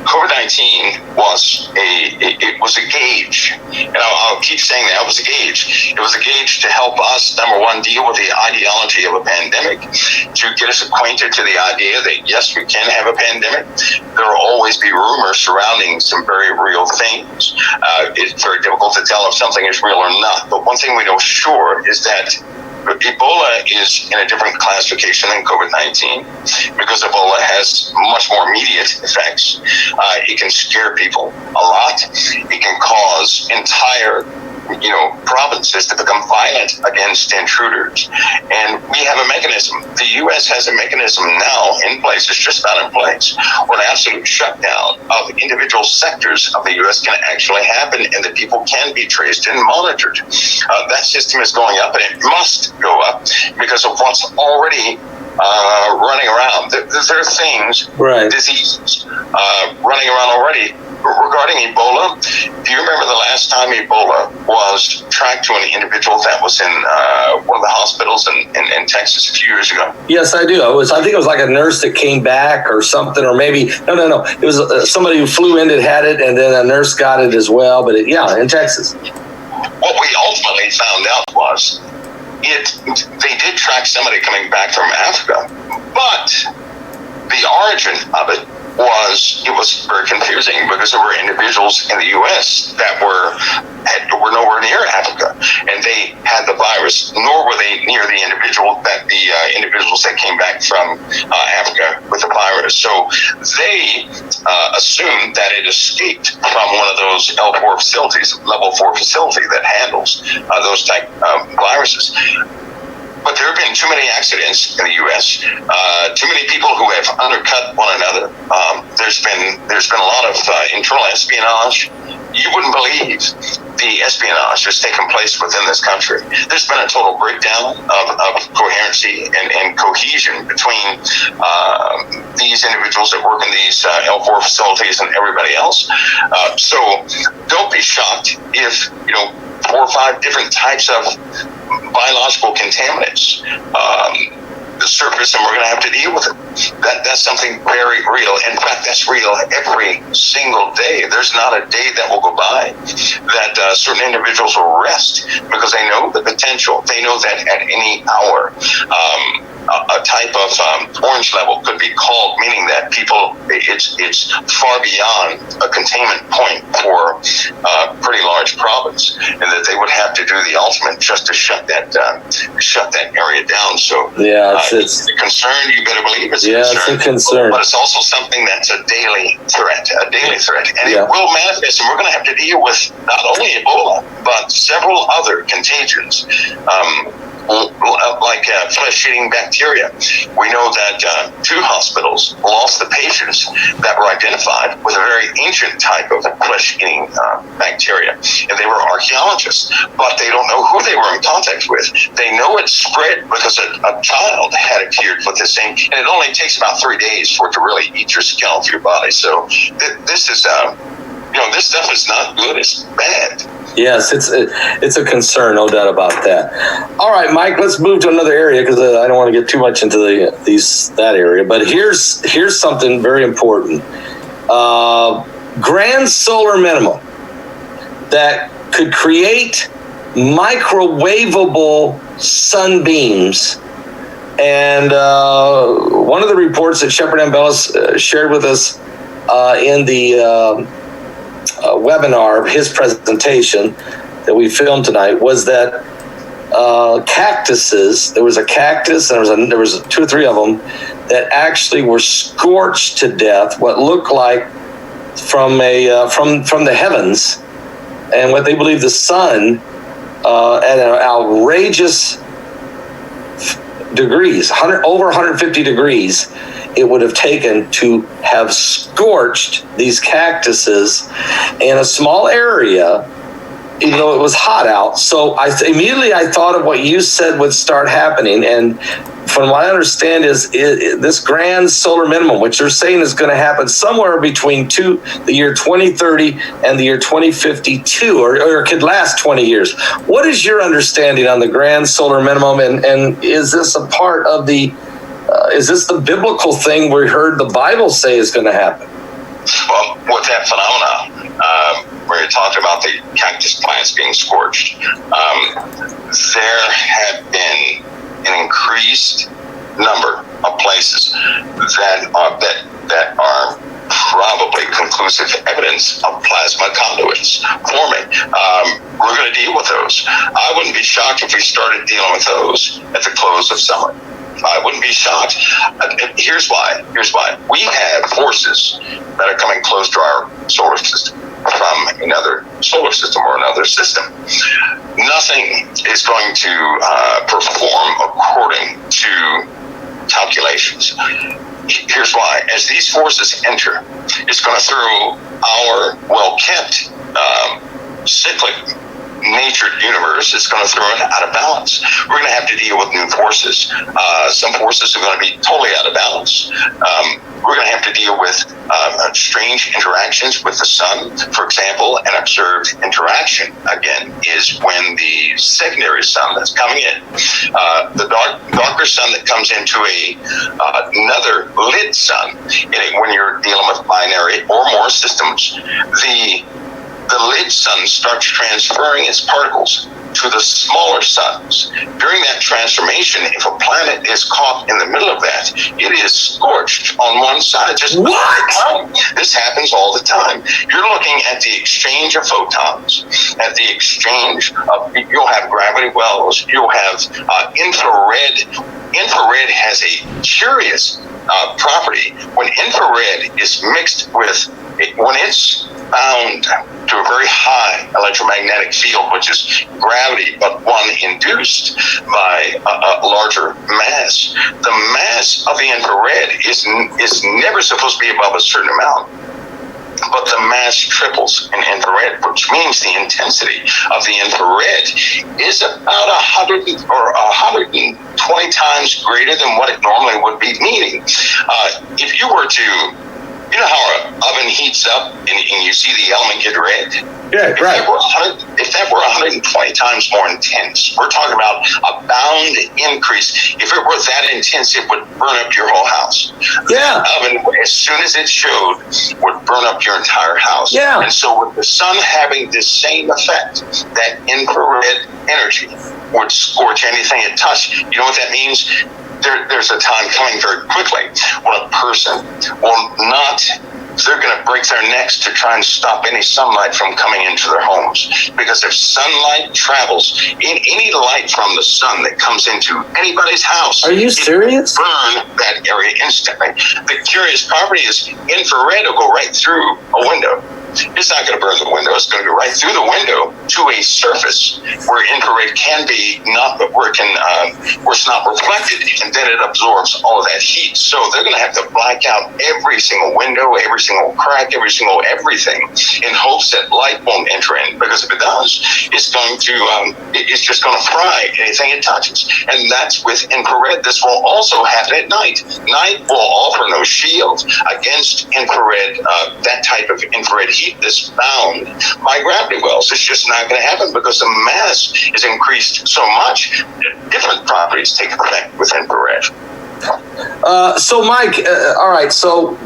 F: COVID-19 was a gauge, and I'll keep saying that it was a gauge. It was a gauge to help us, number one, deal with the ideology of a pandemic, to get us acquainted to the idea that yes, we can have a pandemic. There will always be rumors surrounding some very real things. It's very difficult to tell if something is real or not. But one thing we know sure is that Ebola is in a different classification than COVID-19 because Ebola has much more immediate effects. It can scare people a lot. It can cause entire provinces to become violent against intruders. And we have a mechanism. The U.S. has a mechanism now in place. It's just not in place. Where an absolute shutdown of individual sectors of the U.S. can actually happen, and the people can be traced and monitored. That system is going up, and it must go up because of what's already running around. There are things, right, diseases running around already. Regarding Ebola, do you remember the last time Ebola was tracked to an individual that was in one of the hospitals in Texas a few years ago?
B: Yes, I do. I think it was like a nurse that came back or something, or maybe, no. It was somebody who flew in that had it, and then a nurse got it as well. But in Texas.
F: What we ultimately found out was they did track somebody coming back from Africa, but the origin of it was very confusing because there were individuals in the U.S. that were nowhere near Africa, and they had the virus, nor were they near the individuals that came back from Africa with the virus. So they assumed that it escaped from one of those L4 facilities, level 4 facility that handles those type of viruses. But there have been too many accidents in the U.S., too many people who have undercut one another. There's been a lot of internal espionage. You wouldn't believe the espionage that's taken place within this country. There's been a total breakdown of coherency and cohesion between these individuals that work in these L4 facilities and everybody else. So don't be shocked if 4 or 5 different types of biological contaminants the surface, and we're going to have to deal with it. That's something very real. In fact, that's real every single day. There's not a day that will go by that certain individuals will rest because they know the potential. They know that at any hour a type of orange level could be called, meaning that it's far beyond a containment point for a pretty large province, and that they would have to do the ultimate just to shut that area down. So it's a concern. You better believe it's a concern. But it's also something that's a daily threat, and it will manifest, and we're going to have to deal with not only Ebola but several other contagions. Like flesh-eating bacteria. We know that 2 hospitals lost the patients that were identified with a very ancient type of flesh-eating bacteria. And they were archaeologists, but they don't know who they were in contact with. They know it spread because a child had appeared with the same, and it only takes about 3 days for it to really eat your skin off your body. So this is, this stuff is not good, it's bad.
B: Yes, it's a concern, no doubt about that. All right, Mike, let's move to another area because I don't want to get too much into that area. But here's something very important. Grand solar minimum that could create microwavable sunbeams. And one of the reports that Shepard M. Bellis shared with us in the webinar, his presentation that we filmed tonight, was that cactuses, there was a cactus and there was 2 or 3 of them that actually were scorched to death, what looked like from the heavens, and what they believe the sun at an outrageous degrees, over 150 degrees, it would have taken to have scorched these cactuses in a small area, even though it was hot out. So immediately I thought of what you said would start happening. And from what I understand is this grand solar minimum, which they're saying is going to happen somewhere between the year 2030 and the year 2052, or it could last 20 years. What is your understanding on the grand solar minimum? And is this a part of is this the biblical thing we heard the Bible say is going to happen?
F: Well, with that phenomenon, where you're talking about the cactus plants being scorched, there have been an increased number of places that are probably conclusive evidence of plasma conduits forming. We're going to deal with those. I wouldn't be shocked if we started dealing with those at the close of summer. I wouldn't be shocked. Here's why. We have forces that are coming close to our solar system from another solar system or another system. Nothing is going to perform according to calculations. Here's why. As these forces enter, it's going to throw our well-kept cyclic natured universe, it's going to throw it out of balance. We're going to have to deal with new forces. Some forces are going to be totally out of balance. We're going to have to deal with strange interactions with the sun. For example, an observed interaction, again, is when the secondary sun that's coming in, the darker sun that comes into another lit sun, when you're dealing with binary or more systems, the lit sun starts transferring its particles to the smaller suns. During that transformation, if a planet is caught in the middle of that, it is scorched on one side. What? This happens all the time. You're looking at the exchange of photons, at the exchange of, you'll have gravity wells, you'll have infrared. Infrared has a curious property. When infrared is mixed with, when it's bound to a very high electromagnetic field, which is gravity, but one induced by a larger mass. The mass of the infrared is never supposed to be above a certain amount, but the mass triples in infrared, which means the intensity of the infrared is about 100 or 120 times greater than what it normally would be needing. If you were to, you know how an oven heats up and you see the element get red?
B: Yeah, right.
F: If that were 120 times more intense, we're talking about a bound increase. If it were that intense, it would burn up your whole house.
B: Yeah.
F: That oven, as soon as it showed, would burn up your entire house.
B: Yeah.
F: And so with the sun having this same effect, that infrared energy would scorch anything it touched. You know what that means? there's a time coming very quickly when a person will not. They're going to break their necks to try and stop any sunlight from coming into their homes. Because if sunlight travels, in any light from the sun that comes into anybody's house,
B: are you serious?
F: Burn that area instantly. The curious property is infrared will go right through a window. It's not going to burn the window. It's going to go right through the window to a surface where infrared can be not, where it's not reflected, and then it absorbs all of that heat. So they're going to have to black out every single window, every single crack, every single everything, in hopes that light won't enter in. Because if it does, it's going to, it's just going to fry anything it touches. And that's with infrared. This will also happen at night. Night will offer no shield against infrared, that type of infrared heat that's bound by gravity wells. It's just not going to happen because the mass is increased so much. Different properties take effect with infrared.
B: So Mike, all right, so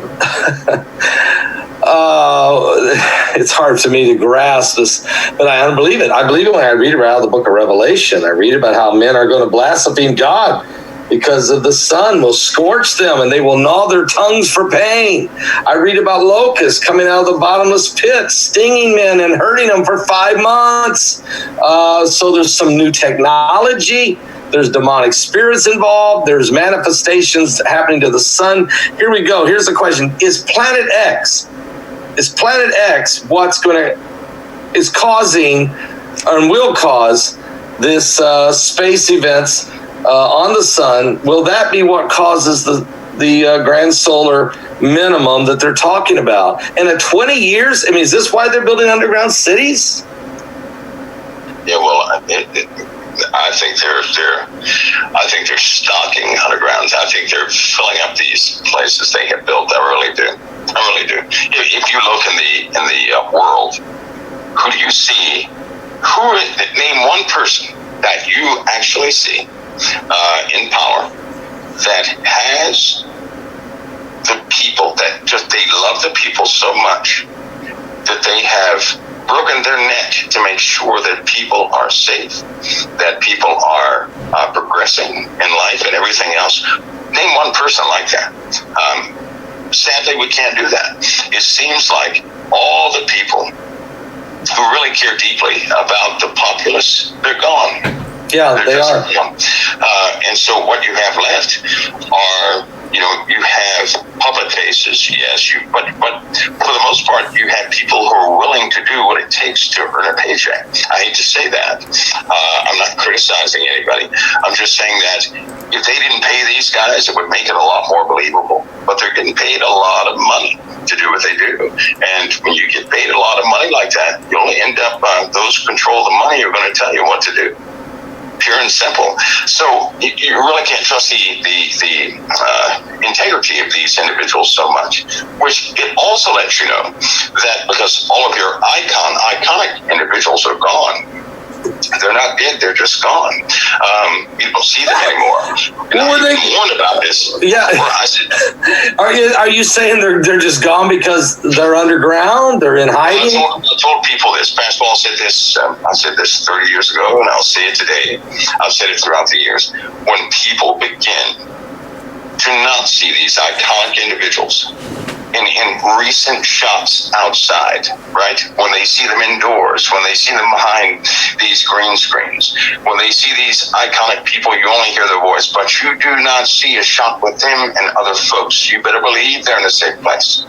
B: it's hard for me to grasp this, but I believe it. I believe it when I read about the book of Revelation. I read about how men are going to blaspheme God because of the sun will scorch them and they will gnaw their tongues for pain. I read about locusts coming out of the bottomless pit, stinging men and hurting them for 5 months. So there's some new technology. There's demonic spirits involved. There's manifestations happening to the sun. Here we go. Here's the question. Is Planet X what's is causing and will cause this space events on the sun? Will that be what causes the grand solar minimum that they're talking about? And at 20 years, I mean, is this why they're building underground cities?
F: Yeah, well, I think they're stocking undergrounds. I think they're filling up these places they have built. I really do. If you look in the world, who do you see? Name one person that you actually see in power that has the people that just they love the people so much that they have broken their neck to make sure that people are safe, that people are progressing in life and everything else. Name one person like that. Sadly, we can't do that. It seems like all the people who really care deeply about the populace, they're gone.
B: Yeah, they are.
F: And so what you have left are, you have public faces, yes, but for the most part, you have people who are willing to do what it takes to earn a paycheck. I hate to say that. I'm not criticizing anybody. I'm just saying that if they didn't pay these guys, it would make it a lot more believable. But they're getting paid a lot of money to do what they do. And when you get paid a lot of money like that, you only end up, those who control the money are going to tell you what to do. Pure and simple. So you really can't trust the integrity of these individuals so much, which it also lets you know that because all of your iconic individuals are gone, they're not dead, they're just gone. You don't see them anymore. And I've been warned about this.
B: Yeah. Are you saying they're just gone because they're underground? They're in hiding?
F: I told people this. Pastor Paul said this. I said this 30 years ago, and I'll say it today. I've said it throughout the years. When people begin to not see these iconic individuals in recent shots outside, right? When they see them indoors, when they see them behind these green screens, when they see these iconic people, you only hear their voice, but you do not see a shot with them and other folks. You better believe they're in a safe place.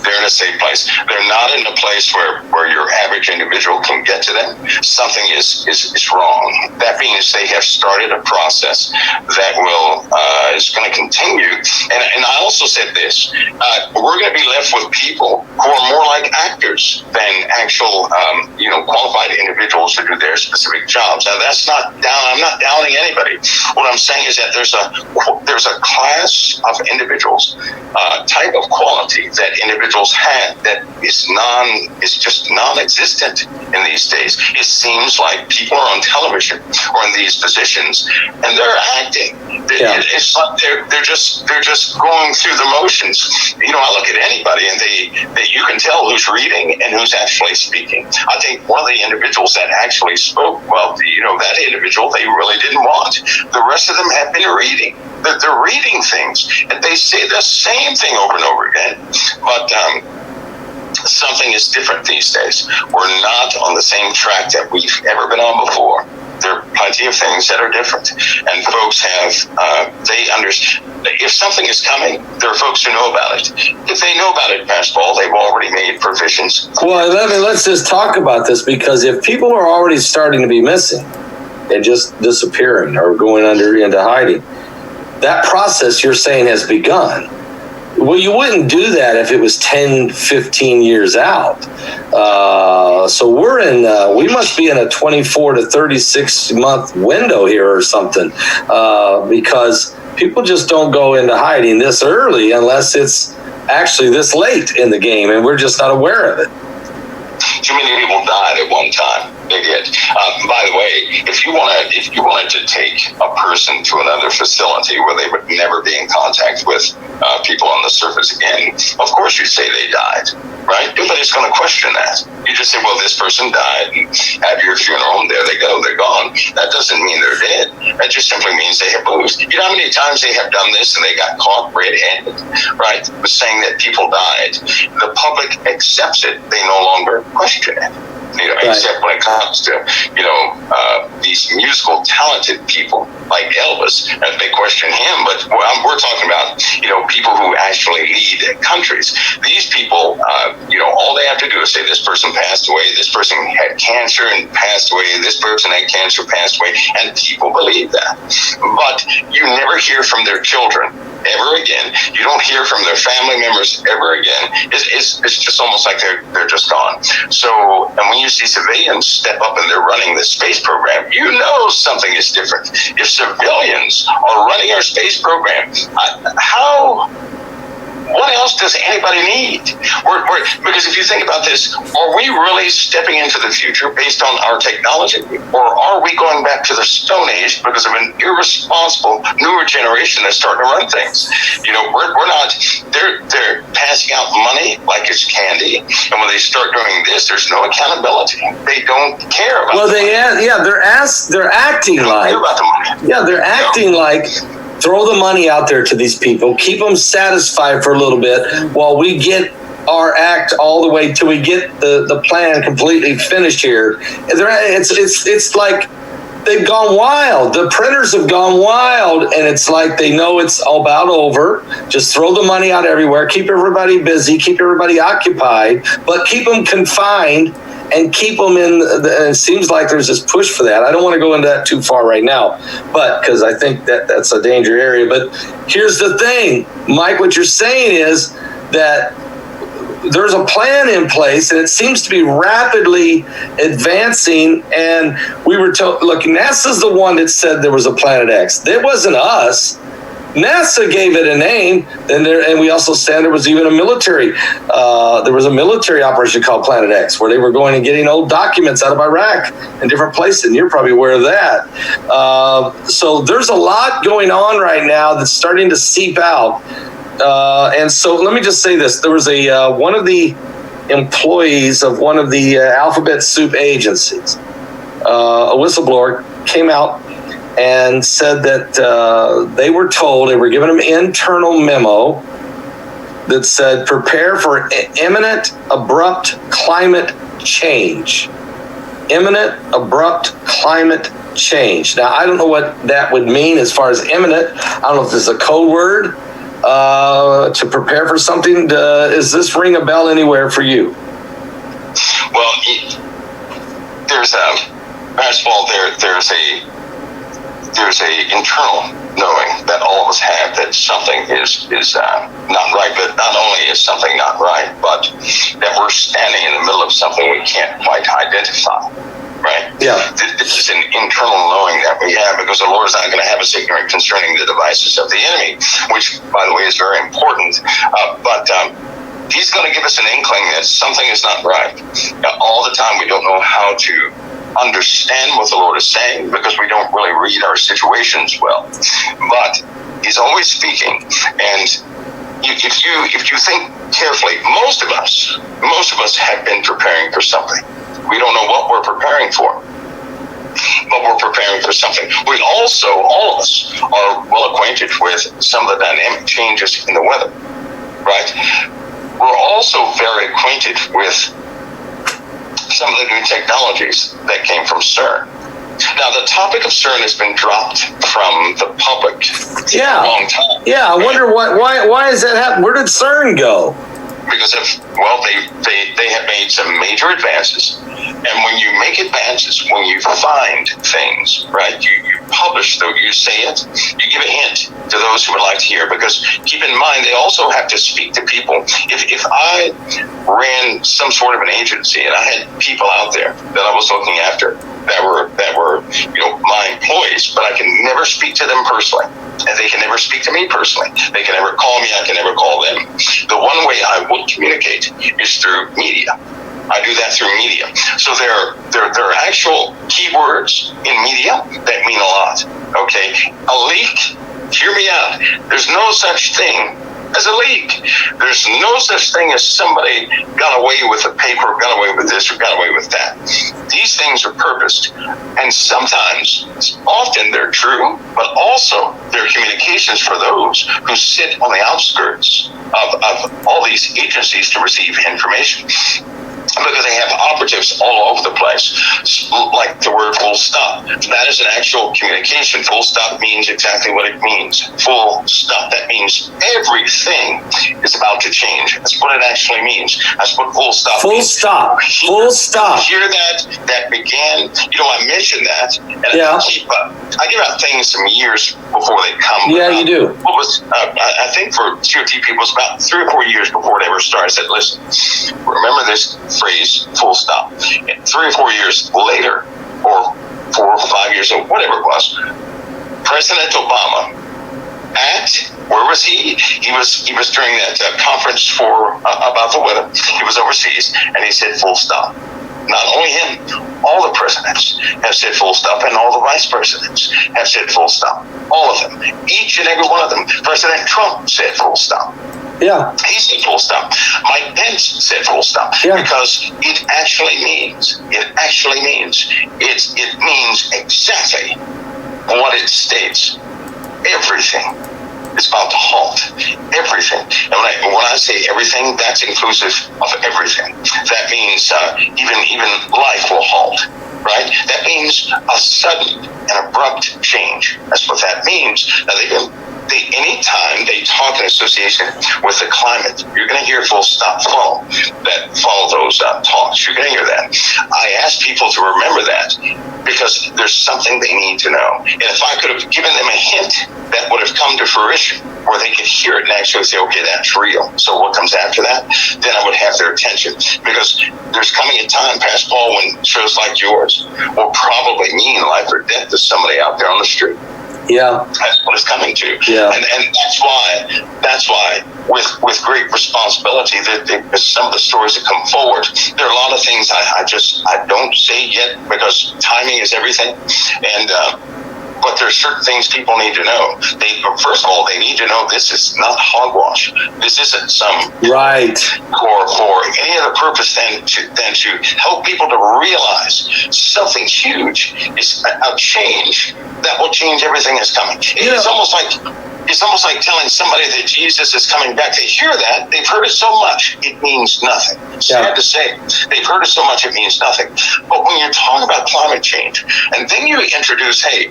F: They're in a safe place. They're not in a place where your average individual can get to them. Something is wrong. That means they have started a process that is going to continue. And I also said this, we're going to be left with people who are more like actors than actual, qualified individuals to do their specific jobs. Now that's not down. I'm not downing anybody. What I'm saying is that there's a class of individuals, type of quality that individuals have that is just non-existent in these days. It seems like people are on television or in these positions and they're acting. It's like they're just going through the motions. I look at anybody and you can tell who's reading and who's actually speaking. I think one of the individuals that actually spoke, well, that individual they really didn't want. The rest of them have been reading. They're reading things and they say the same thing over and over again. But something is different these days. We're not on the same track that we've ever been on before. There are plenty of things that are different. And folks they understand. If something is coming, there are folks who know about it. If they know about it, Pastor Paul, they've already made provisions.
B: Well, let's just talk about this, because if people are already starting to be missing and just disappearing or going into hiding, that process you're saying has begun. Well, you wouldn't do that if it was 10, 15 years out. So we must be in a 24 to 36 month window here or something, because people just don't go into hiding this early unless it's actually this late in the game and we're just not aware of it.
F: Too many people died at one time. They did. By the way, if you wanted to take a person to another facility where they would never be in contact with people on the surface again, of course you'd say they died, right? Nobody's going to question that. You just say, well, this person died, and have your funeral, and there they go, they're gone. That doesn't mean they're dead. That just simply means they have moved. You know how many times they have done this and they got caught red-handed, right? With saying that people died. The public accepts it. They no longer question it. Right. Except when it comes to, these musical talented people like Elvis, and they question him. But we're talking about, people who actually lead countries. These people, all they have to do is say this person passed away, this person had cancer and passed away, this person had cancer, passed away, and people believe that. But you never hear from their children ever again. You don't hear from their family members ever again. It's just almost like they're just gone. So, and when you see civilians step up and they're running the space program, something is different. If civilians are running our space program, what else does anybody need? Because if you think about this, are we really stepping into the future based on our technology? Or are we going back to the Stone Age because of an irresponsible newer generation that's starting to run things? We're not, they're passing out money like it's candy. And when they start doing this, there's no accountability. They don't care about
B: they're acting like, they're acting like, throw the money out there to these people, keep them satisfied for a little bit while we get our act all the way till we get the plan completely finished here. It's like they've gone wild. The printers have gone wild, and it's like they know it's all about over. Just throw the money out everywhere, keep everybody busy, keep everybody occupied, but keep them confined and keep them in. And it seems like there's this push for that. I don't want to go into that too far right now, but because I think that's a danger area. But here's the thing, Mike, what you're saying is that there's a plan in place, and it seems to be rapidly advancing. And we were told, look, NASA's the one that said there was a Planet X. It wasn't us. NASA gave it a name, and we also said there was even a military. There was a military operation called Planet X, where they were going and getting old documents out of Iraq and different places, and you're probably aware of that. So there's a lot going on right now that's starting to seep out. And so let me just say this: there was one of the employees of one of the alphabet soup agencies, a whistleblower, came out and said that they were told, they were given an internal memo that said, prepare for imminent, abrupt climate change. Imminent, abrupt climate change. Now, I don't know what that would mean as far as imminent. I don't know if this is a code word to prepare for something. Does this ring a bell anywhere for you?
F: Well, there's a internal knowing that all of us have that something is not right. But not only is something not right, but that we're standing in the middle of something we can't quite identify. Right? Yeah. This is an internal knowing that we have, because the Lord is not going to have us ignorant concerning the devices of the enemy, which, by the way, is very important. But He's going to give us an inkling that something is not right. Now, all the time, we don't know how to understand what the Lord is saying because we don't really read our situations well. But He's always speaking. And if you think carefully, most of us have been preparing for something. We don't know what we're preparing for, but we're preparing for something. We also, all of us, are well acquainted with some of the dynamic changes in the weather, right? We're also very acquainted with some of the new technologies that came from CERN. Now, the topic of CERN has been dropped from the public for a long time.
B: Yeah, I wonder why is that happening? Where did CERN go?
F: Because they have made some major advances, and when you make advances, when you find things, right, you publish them, you say it, you give a hint to those who would like to hear. Because keep in mind, they also have to speak to people. If I ran some sort of an agency and I had people out there that I was looking after that were my employees, but I can never speak to them personally, and they can never speak to me personally. They can never call me. I can never call them. The one way I would communicate is through media. I do that through media. So there are actual keywords in media that mean a lot. Okay, a leak. Hear me out. There's no such thing as a leak. There's no such thing as somebody got away with a paper, got away with this, or got away with that. These things are purposed, and sometimes, often they're true, but also they're communications for those who sit on the outskirts of all these agencies to receive information. Because they have operatives all over the place, like the word full stop. That is an actual communication. Full stop means exactly what it means. Full stop. That means everything is about to change. That's what it actually means. That's what full stop means.
B: Stop. Full stop.
F: Hear that began, I mentioned that. And
B: Yeah.
F: I give out things some years before they come.
B: Yeah, you do.
F: What was, I think for COT people, it's about 3 or 4 years before it ever started. I said, listen, remember this phrase, full stop. And 3 or 4 years later, or 4 or 5 years, or whatever it was, President Obama, where was he? He was during that conference about the weather. He was overseas, and he said full stop. Not only him, all the presidents have said full stop, and all the vice presidents have said full stop. All of them. Each and every one of them. President Trump said full stop.
B: Yeah.
F: He said full stop. Mike Pence said full stop.
B: Yeah.
F: Because it means exactly what it states. Everything is about to halt. Everything. And when I say everything, that's inclusive of everything. That means even life will halt. Right? That means a sudden and abrupt change. That's what that means. Now, anytime they talk in association with the climate, you're going to hear full stop follow those talks. You're going to hear that. I ask people to remember that because there's something they need to know. And if I could have given them a hint, that would have come to fruition, where they could hear it and actually say, okay, that's real. So what comes after that? Then I would have their attention. Because there's coming a time, Pastor Paul, when shows like yours will probably mean life or death to somebody out there on the street.
B: Yeah.
F: That's what it's coming to.
B: Yeah.
F: And that's why with great responsibility, that some of the stories that come forward, there are a lot of things I don't say yet because timing is everything. And but there's certain things people need to know. First of all, they need to know this is not hogwash. This isn't some
B: right
F: for any other purpose than to help people to realize something huge is a change that will change everything that's coming. It's almost like telling somebody that Jesus is coming back. They hear that, they've heard it so much, it means nothing. Sad to say, they've heard it so much, it means nothing. But when you're talking about climate change, and then you introduce, hey,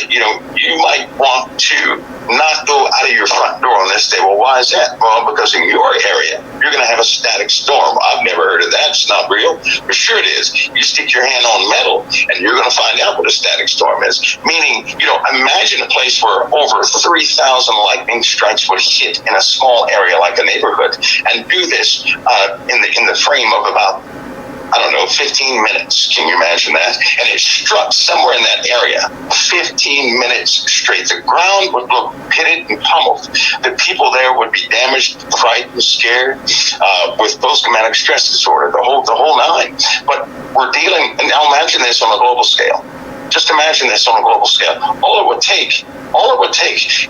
F: you might want to not go out of your front door on this day. Well, why is that? Well, because in your area, you're going to have a static storm. I've never heard of that. It's not real. But sure it is. You stick your hand on metal, and you're going to find out what a static storm is. Meaning, imagine a place where over 3,000 lightning strikes would hit in a small area like a neighborhood, and do this in the frame of about 15 minutes. Can you imagine that? And it struck somewhere in that area, 15 minutes straight. The ground would look pitted and pummeled. The people there would be damaged, frightened, scared, with post-traumatic stress disorder, the whole nine. But we're dealing, and now imagine this on a global scale. Just imagine this on a global scale. All it would take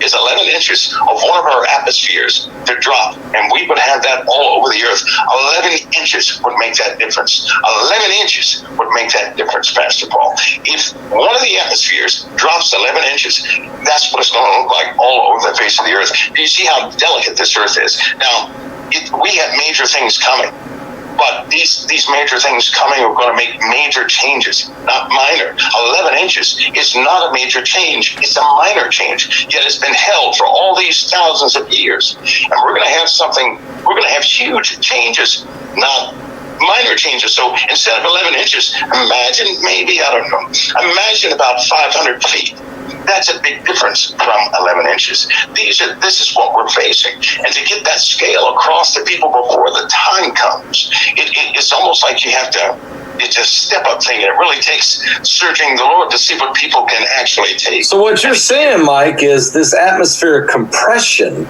F: is 11 inches of one of our atmospheres to drop, and we would have that all over the earth. 11 inches would make that difference. 11 inches would make that difference, Pastor Paul. If one of the atmospheres drops 11 inches, that's what it's going to look like all over the face of the earth. Do you see how delicate this earth is? Now, we have major things coming. But these major things coming are going to make major changes, not minor. 11 inches is not a major change. It's a minor change. Yet it's been held for all these thousands of years. And we're going to have huge changes, not minor changes. So instead of 11 inches, imagine imagine about 500 feet. That's a big difference from 11 inches. This is what we're facing. And to get that scale across to people before the time comes, it's almost like it's a step-up thing. It really takes searching the Lord to see what people can actually take.
B: So what you're saying, Mike, is this atmospheric compression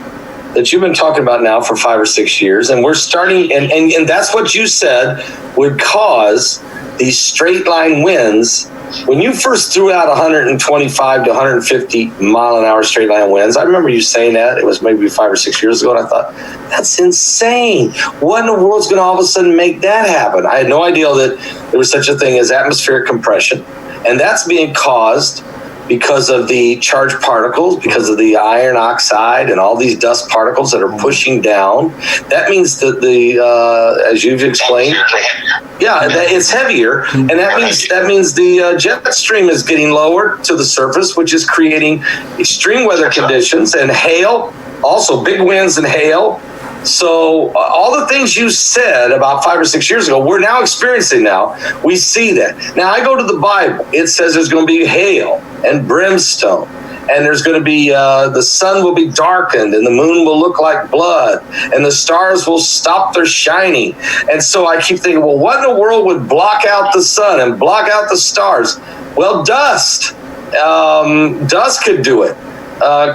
B: that you've been talking about now for 5 or 6 years, and we're starting, and that's what you said would cause these straight line winds. When you first threw out 125 to 150 mile an hour straight line winds, I remember you saying that. It was maybe 5 or 6 years ago, and I thought, that's insane. What in the world's going to all of a sudden make that happen? I had no idea that there was such a thing as atmospheric compression, and that's being caused because of the charged particles, because of the iron oxide and all these dust particles that are pushing down. That means that as you've explained, it's heavier, and that means the jet stream is getting lower to the surface, which is creating extreme weather conditions and hail, also big winds and hail. So all the things you said about 5 or 6 years ago, we're now experiencing now. We see that. Now I go to the Bible. It says there's going to be hail and brimstone. And there's going to be, the sun will be darkened and the moon will look like blood and the stars will stop their shining. And so I keep thinking, well, what in the world would block out the sun and block out the stars? Well, dust. Dust could do it.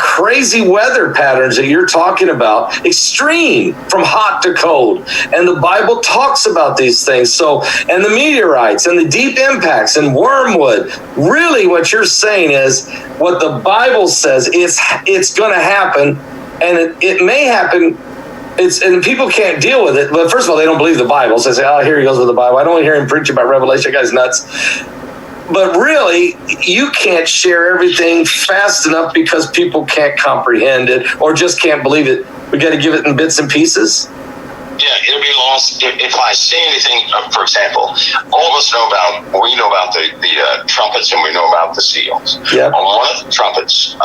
B: Crazy weather patterns that you're talking about, extreme from hot to cold. And the Bible talks about these things. So, and the meteorites and the deep impacts and wormwood. Really what you're saying is what the Bible says it's going to happen, and it may happen. And people can't deal with it. But first of all, they don't believe the Bible. So they say, oh, here he goes with the Bible. I don't want to hear him preach about Revelation. That guy's nuts. But really, you can't share everything fast enough because people can't comprehend it or just can't believe it. We got to give it in bits and pieces.
F: Yeah, it'll be lost if I say anything. For example, all of us know about the trumpets, and we know about the seals.
B: Yep.
F: On one of the trumpets,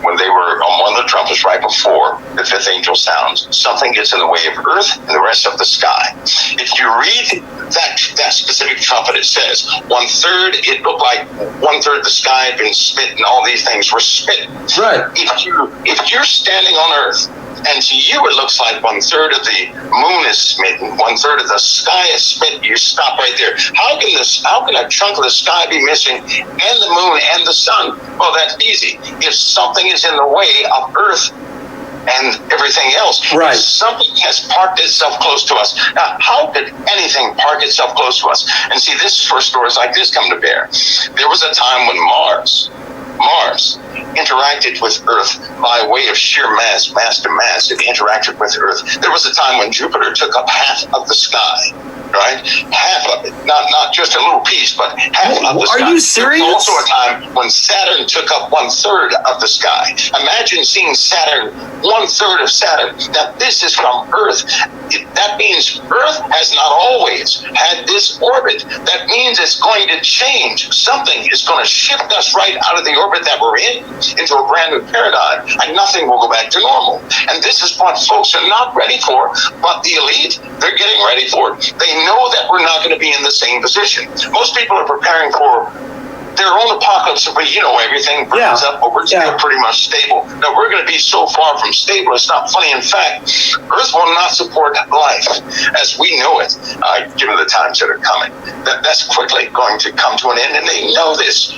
F: when they were on one of the trumpets right before the fifth angel sounds, something gets in the way of earth and the rest of the sky. If you read that specific trumpet, it says 1/3. It looked like 1/3 the sky had been spit, and all these things were spit.
B: Right.
F: If you're standing on earth, and to you it looks like 1/3 of the moon is smitten, 1/3 of the sky is smitten, you stop right there. How can a chunk of the sky be missing, and the moon and the sun? Well, that's easy. If something is in the way of earth and everything else,
B: right.
F: If something has parked itself close to us. Now, how could anything park itself close to us? And see, this is where stories like this come to bear. There was a time when Mars interacted with Earth by way of sheer mass to mass. It interacted with Earth. There was a time when Jupiter took up half of the sky, right? Half of it, not just a little piece, but half of the sky.
B: Are you serious?
F: There was also a time when Saturn took up 1/3 of the sky. Imagine seeing Saturn, 1/3 of Saturn. Now, this is from Earth. That means Earth has not always had this orbit. That means it's going to change. Something is going to shift us right out of the orbit that we're in into a brand new paradigm, and nothing will go back to normal. And this is what folks are not ready for, but the elite, they're getting ready for it. They know that we're not going to be in the same position. Most people are preparing for their own apocalypse, but everything burns up, but we're still pretty much stable. Now, we're going to be so far from stable, it's not funny. In fact, Earth will not support life as we know it, given the times that are coming. That's quickly going to come to an end, and they know this.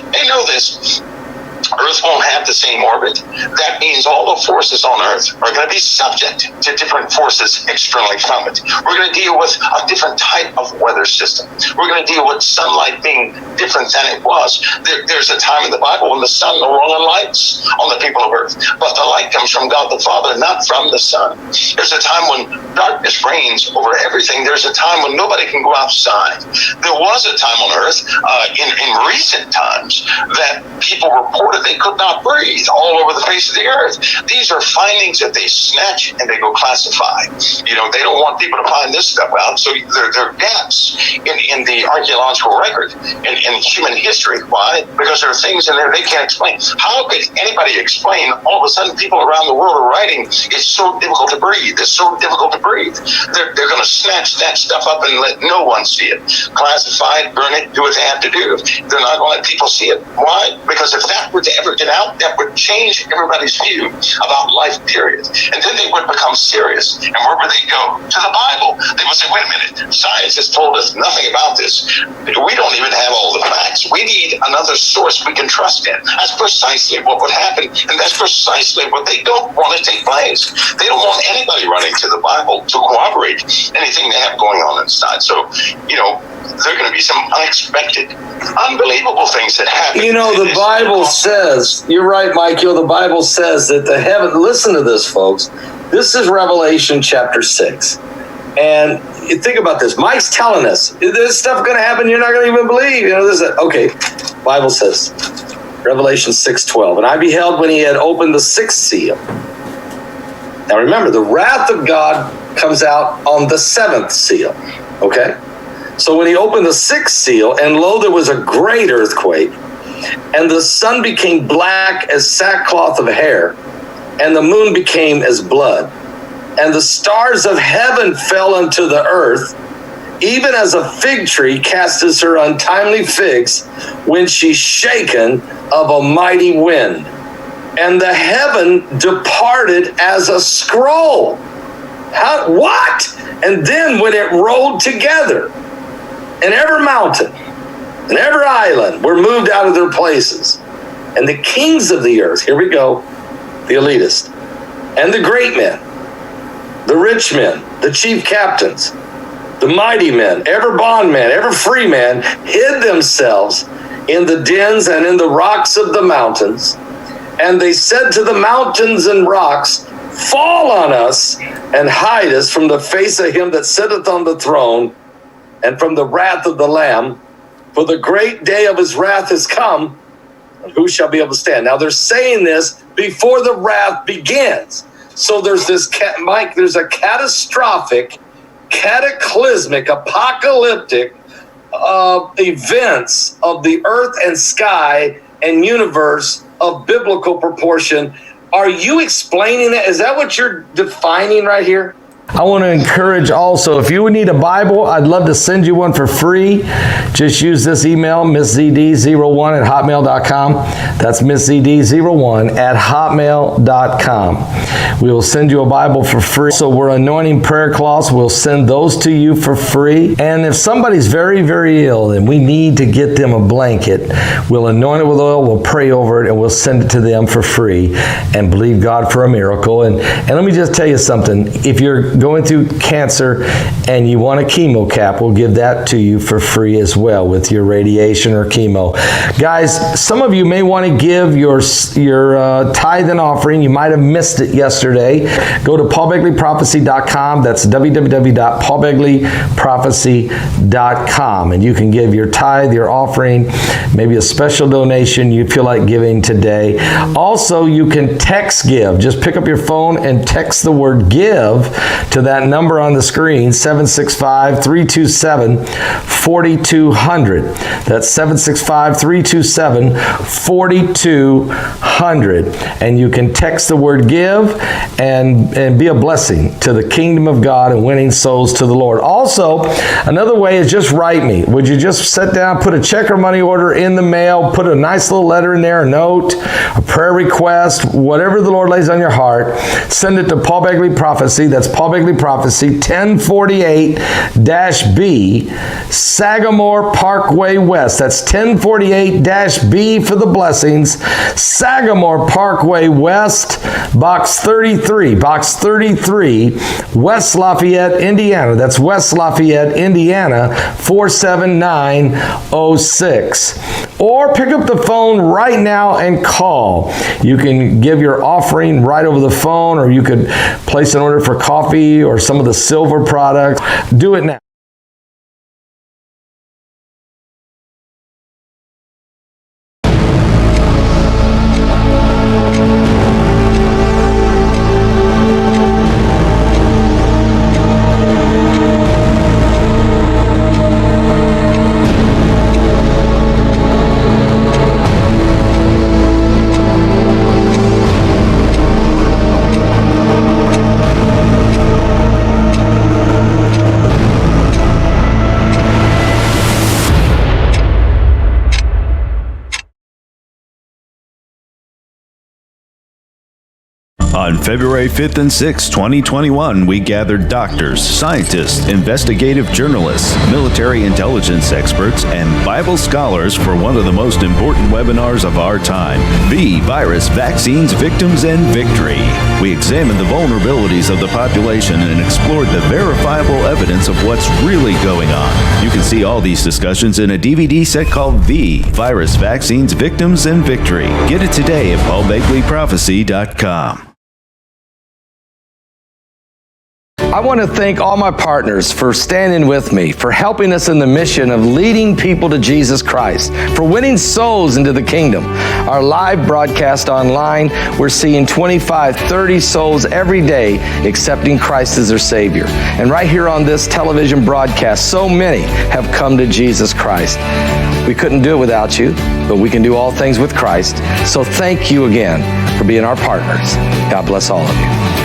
F: Earth won't have the same orbit. That means all the forces on Earth are going to be subject to different forces externally from it. We're going to deal with a different type of weather system. We're going to deal with sunlight being different than it was. There's a time in the Bible when the sun no longer lights on the people of Earth, but the light comes from God the Father, not from the sun. There's a time when darkness reigns over everything. There's a time when nobody can go outside. There was a time on Earth in recent times that people reported they could not breathe all over the face of the earth. These are findings that they snatch and they go classify. You know, they don't want people to find this stuff out, so there are gaps in the archaeological record in human history. Why? Because there are things in there they can't explain. How could anybody explain all of a sudden people around the world are writing, it's so difficult to breathe, it's so difficult to breathe? They're going to snatch that stuff up and let no one see it. Classify it, burn it, do what they have to do. They're not going to let people see it. Why? Because if that were to ever get out, that would change everybody's view about life, period. And then they would become serious. And where would they go? To the Bible. They would say, wait a minute, science has told us nothing about this. We don't even have all the facts. We need another source we can trust in. That's precisely what would happen. And that's precisely what they don't want to take place. They don't want anybody running to the Bible to corroborate anything they have going on inside. So, you know, there are going to be some unexpected, unbelievable things that happen.
B: You know, the Bible says, you're right, Mike, the Bible says that the heaven, listen to this, folks. This is Revelation chapter 6. And you think about this. Mike's telling us, this stuff going to happen you're not going to even believe. You know, this is, okay, Bible says, Revelation 6:12. And I beheld when he had opened the sixth seal. Now remember, the wrath of God comes out on the seventh seal, okay? So when he opened the sixth seal, and lo, there was a great earthquake, and the sun became black as sackcloth of hair, and the moon became as blood, and the stars of heaven fell unto the earth, even as a fig tree casteth her untimely figs when she's shaken of a mighty wind. And the heaven departed as a scroll. How? What? And then when it rolled together, and every mountain and every island were moved out of their places. And the kings of the earth, here we go, the elitist, and the great men, the rich men, the chief captains, the mighty men, every bondman, every free man, hid themselves in the dens and in the rocks of the mountains. And they said to the mountains and rocks, fall on us and hide us from the face of him that sitteth on the throne and from the wrath of the Lamb, for the great day of his wrath is come, and who shall be able to stand? Now they're saying this before the wrath begins. So there's this, Mike, there's a catastrophic, cataclysmic, apocalyptic events of the earth and sky and universe of biblical proportion. Are you explaining that? Is that what you're defining right here?
G: I want to encourage also, if you would need a Bible, I'd love to send you one for free. Just use this email, misszd01@hotmail.com. That's misszd01@hotmail.com. We will send you a Bible for free. So we're anointing prayer cloths. We'll send those to you for free. And if somebody's very, very ill and we need to get them a blanket, we'll anoint it with oil, we'll pray over it, and we'll send it to them for free and believe God for a miracle. And let me just tell you something. If you're going through cancer and you want a chemo cap, we'll give that to you for free as well with your radiation or chemo. Guys, some of you may want to give your tithe and offering. You might have missed it yesterday. Go to paulbegleyprophecy.com. That's www.paulbegleyprophecy.com, and you can give your tithe, your offering, maybe a special donation you feel like giving today. Also, you can text give. Just pick up your phone and text the word give to that number on the screen, 765-327-4200. That's 765-327-4200. And you can text the word give and be a blessing to the kingdom of God and winning souls to the Lord. Also, another way is just write me. Would you just sit down, put a check or money order in the mail, put a nice little letter in there, a note, a prayer request, whatever the Lord lays on your heart, send it to Paul Begley Prophecy. That's Paul Begley Prophecy, 1048-B, Sagamore Parkway West. That's 1048-B for the blessings. Sagamore Parkway West, Box 33, West Lafayette, Indiana. That's West Lafayette, Indiana, 47906. Or pick up the phone right now and call. You can give your offering right over the phone, or you could place an order for coffee or some of the silver products. Do it now.
A: On February 5th and 6th, 2021, we gathered doctors, scientists, investigative journalists, military intelligence experts, and Bible scholars for one of the most important webinars of our time, The Virus, Vaccines, Victims, and Victory. We examined the vulnerabilities of the population and explored the verifiable evidence of what's really going on. You can see all these discussions in a DVD set called The Virus, Vaccines, Victims, and Victory. Get it today at paulbegleyprophecy.com.
G: I want to thank all my partners for standing with me, for helping us in the mission of leading people to Jesus Christ, for winning souls into the kingdom. Our live broadcast online, we're seeing 25, 30 souls every day accepting Christ as their Savior. And right here on this television broadcast, so many have come to Jesus Christ. We couldn't do it without you, but we can do all things with Christ. So thank you again for being our partners. God bless all of you.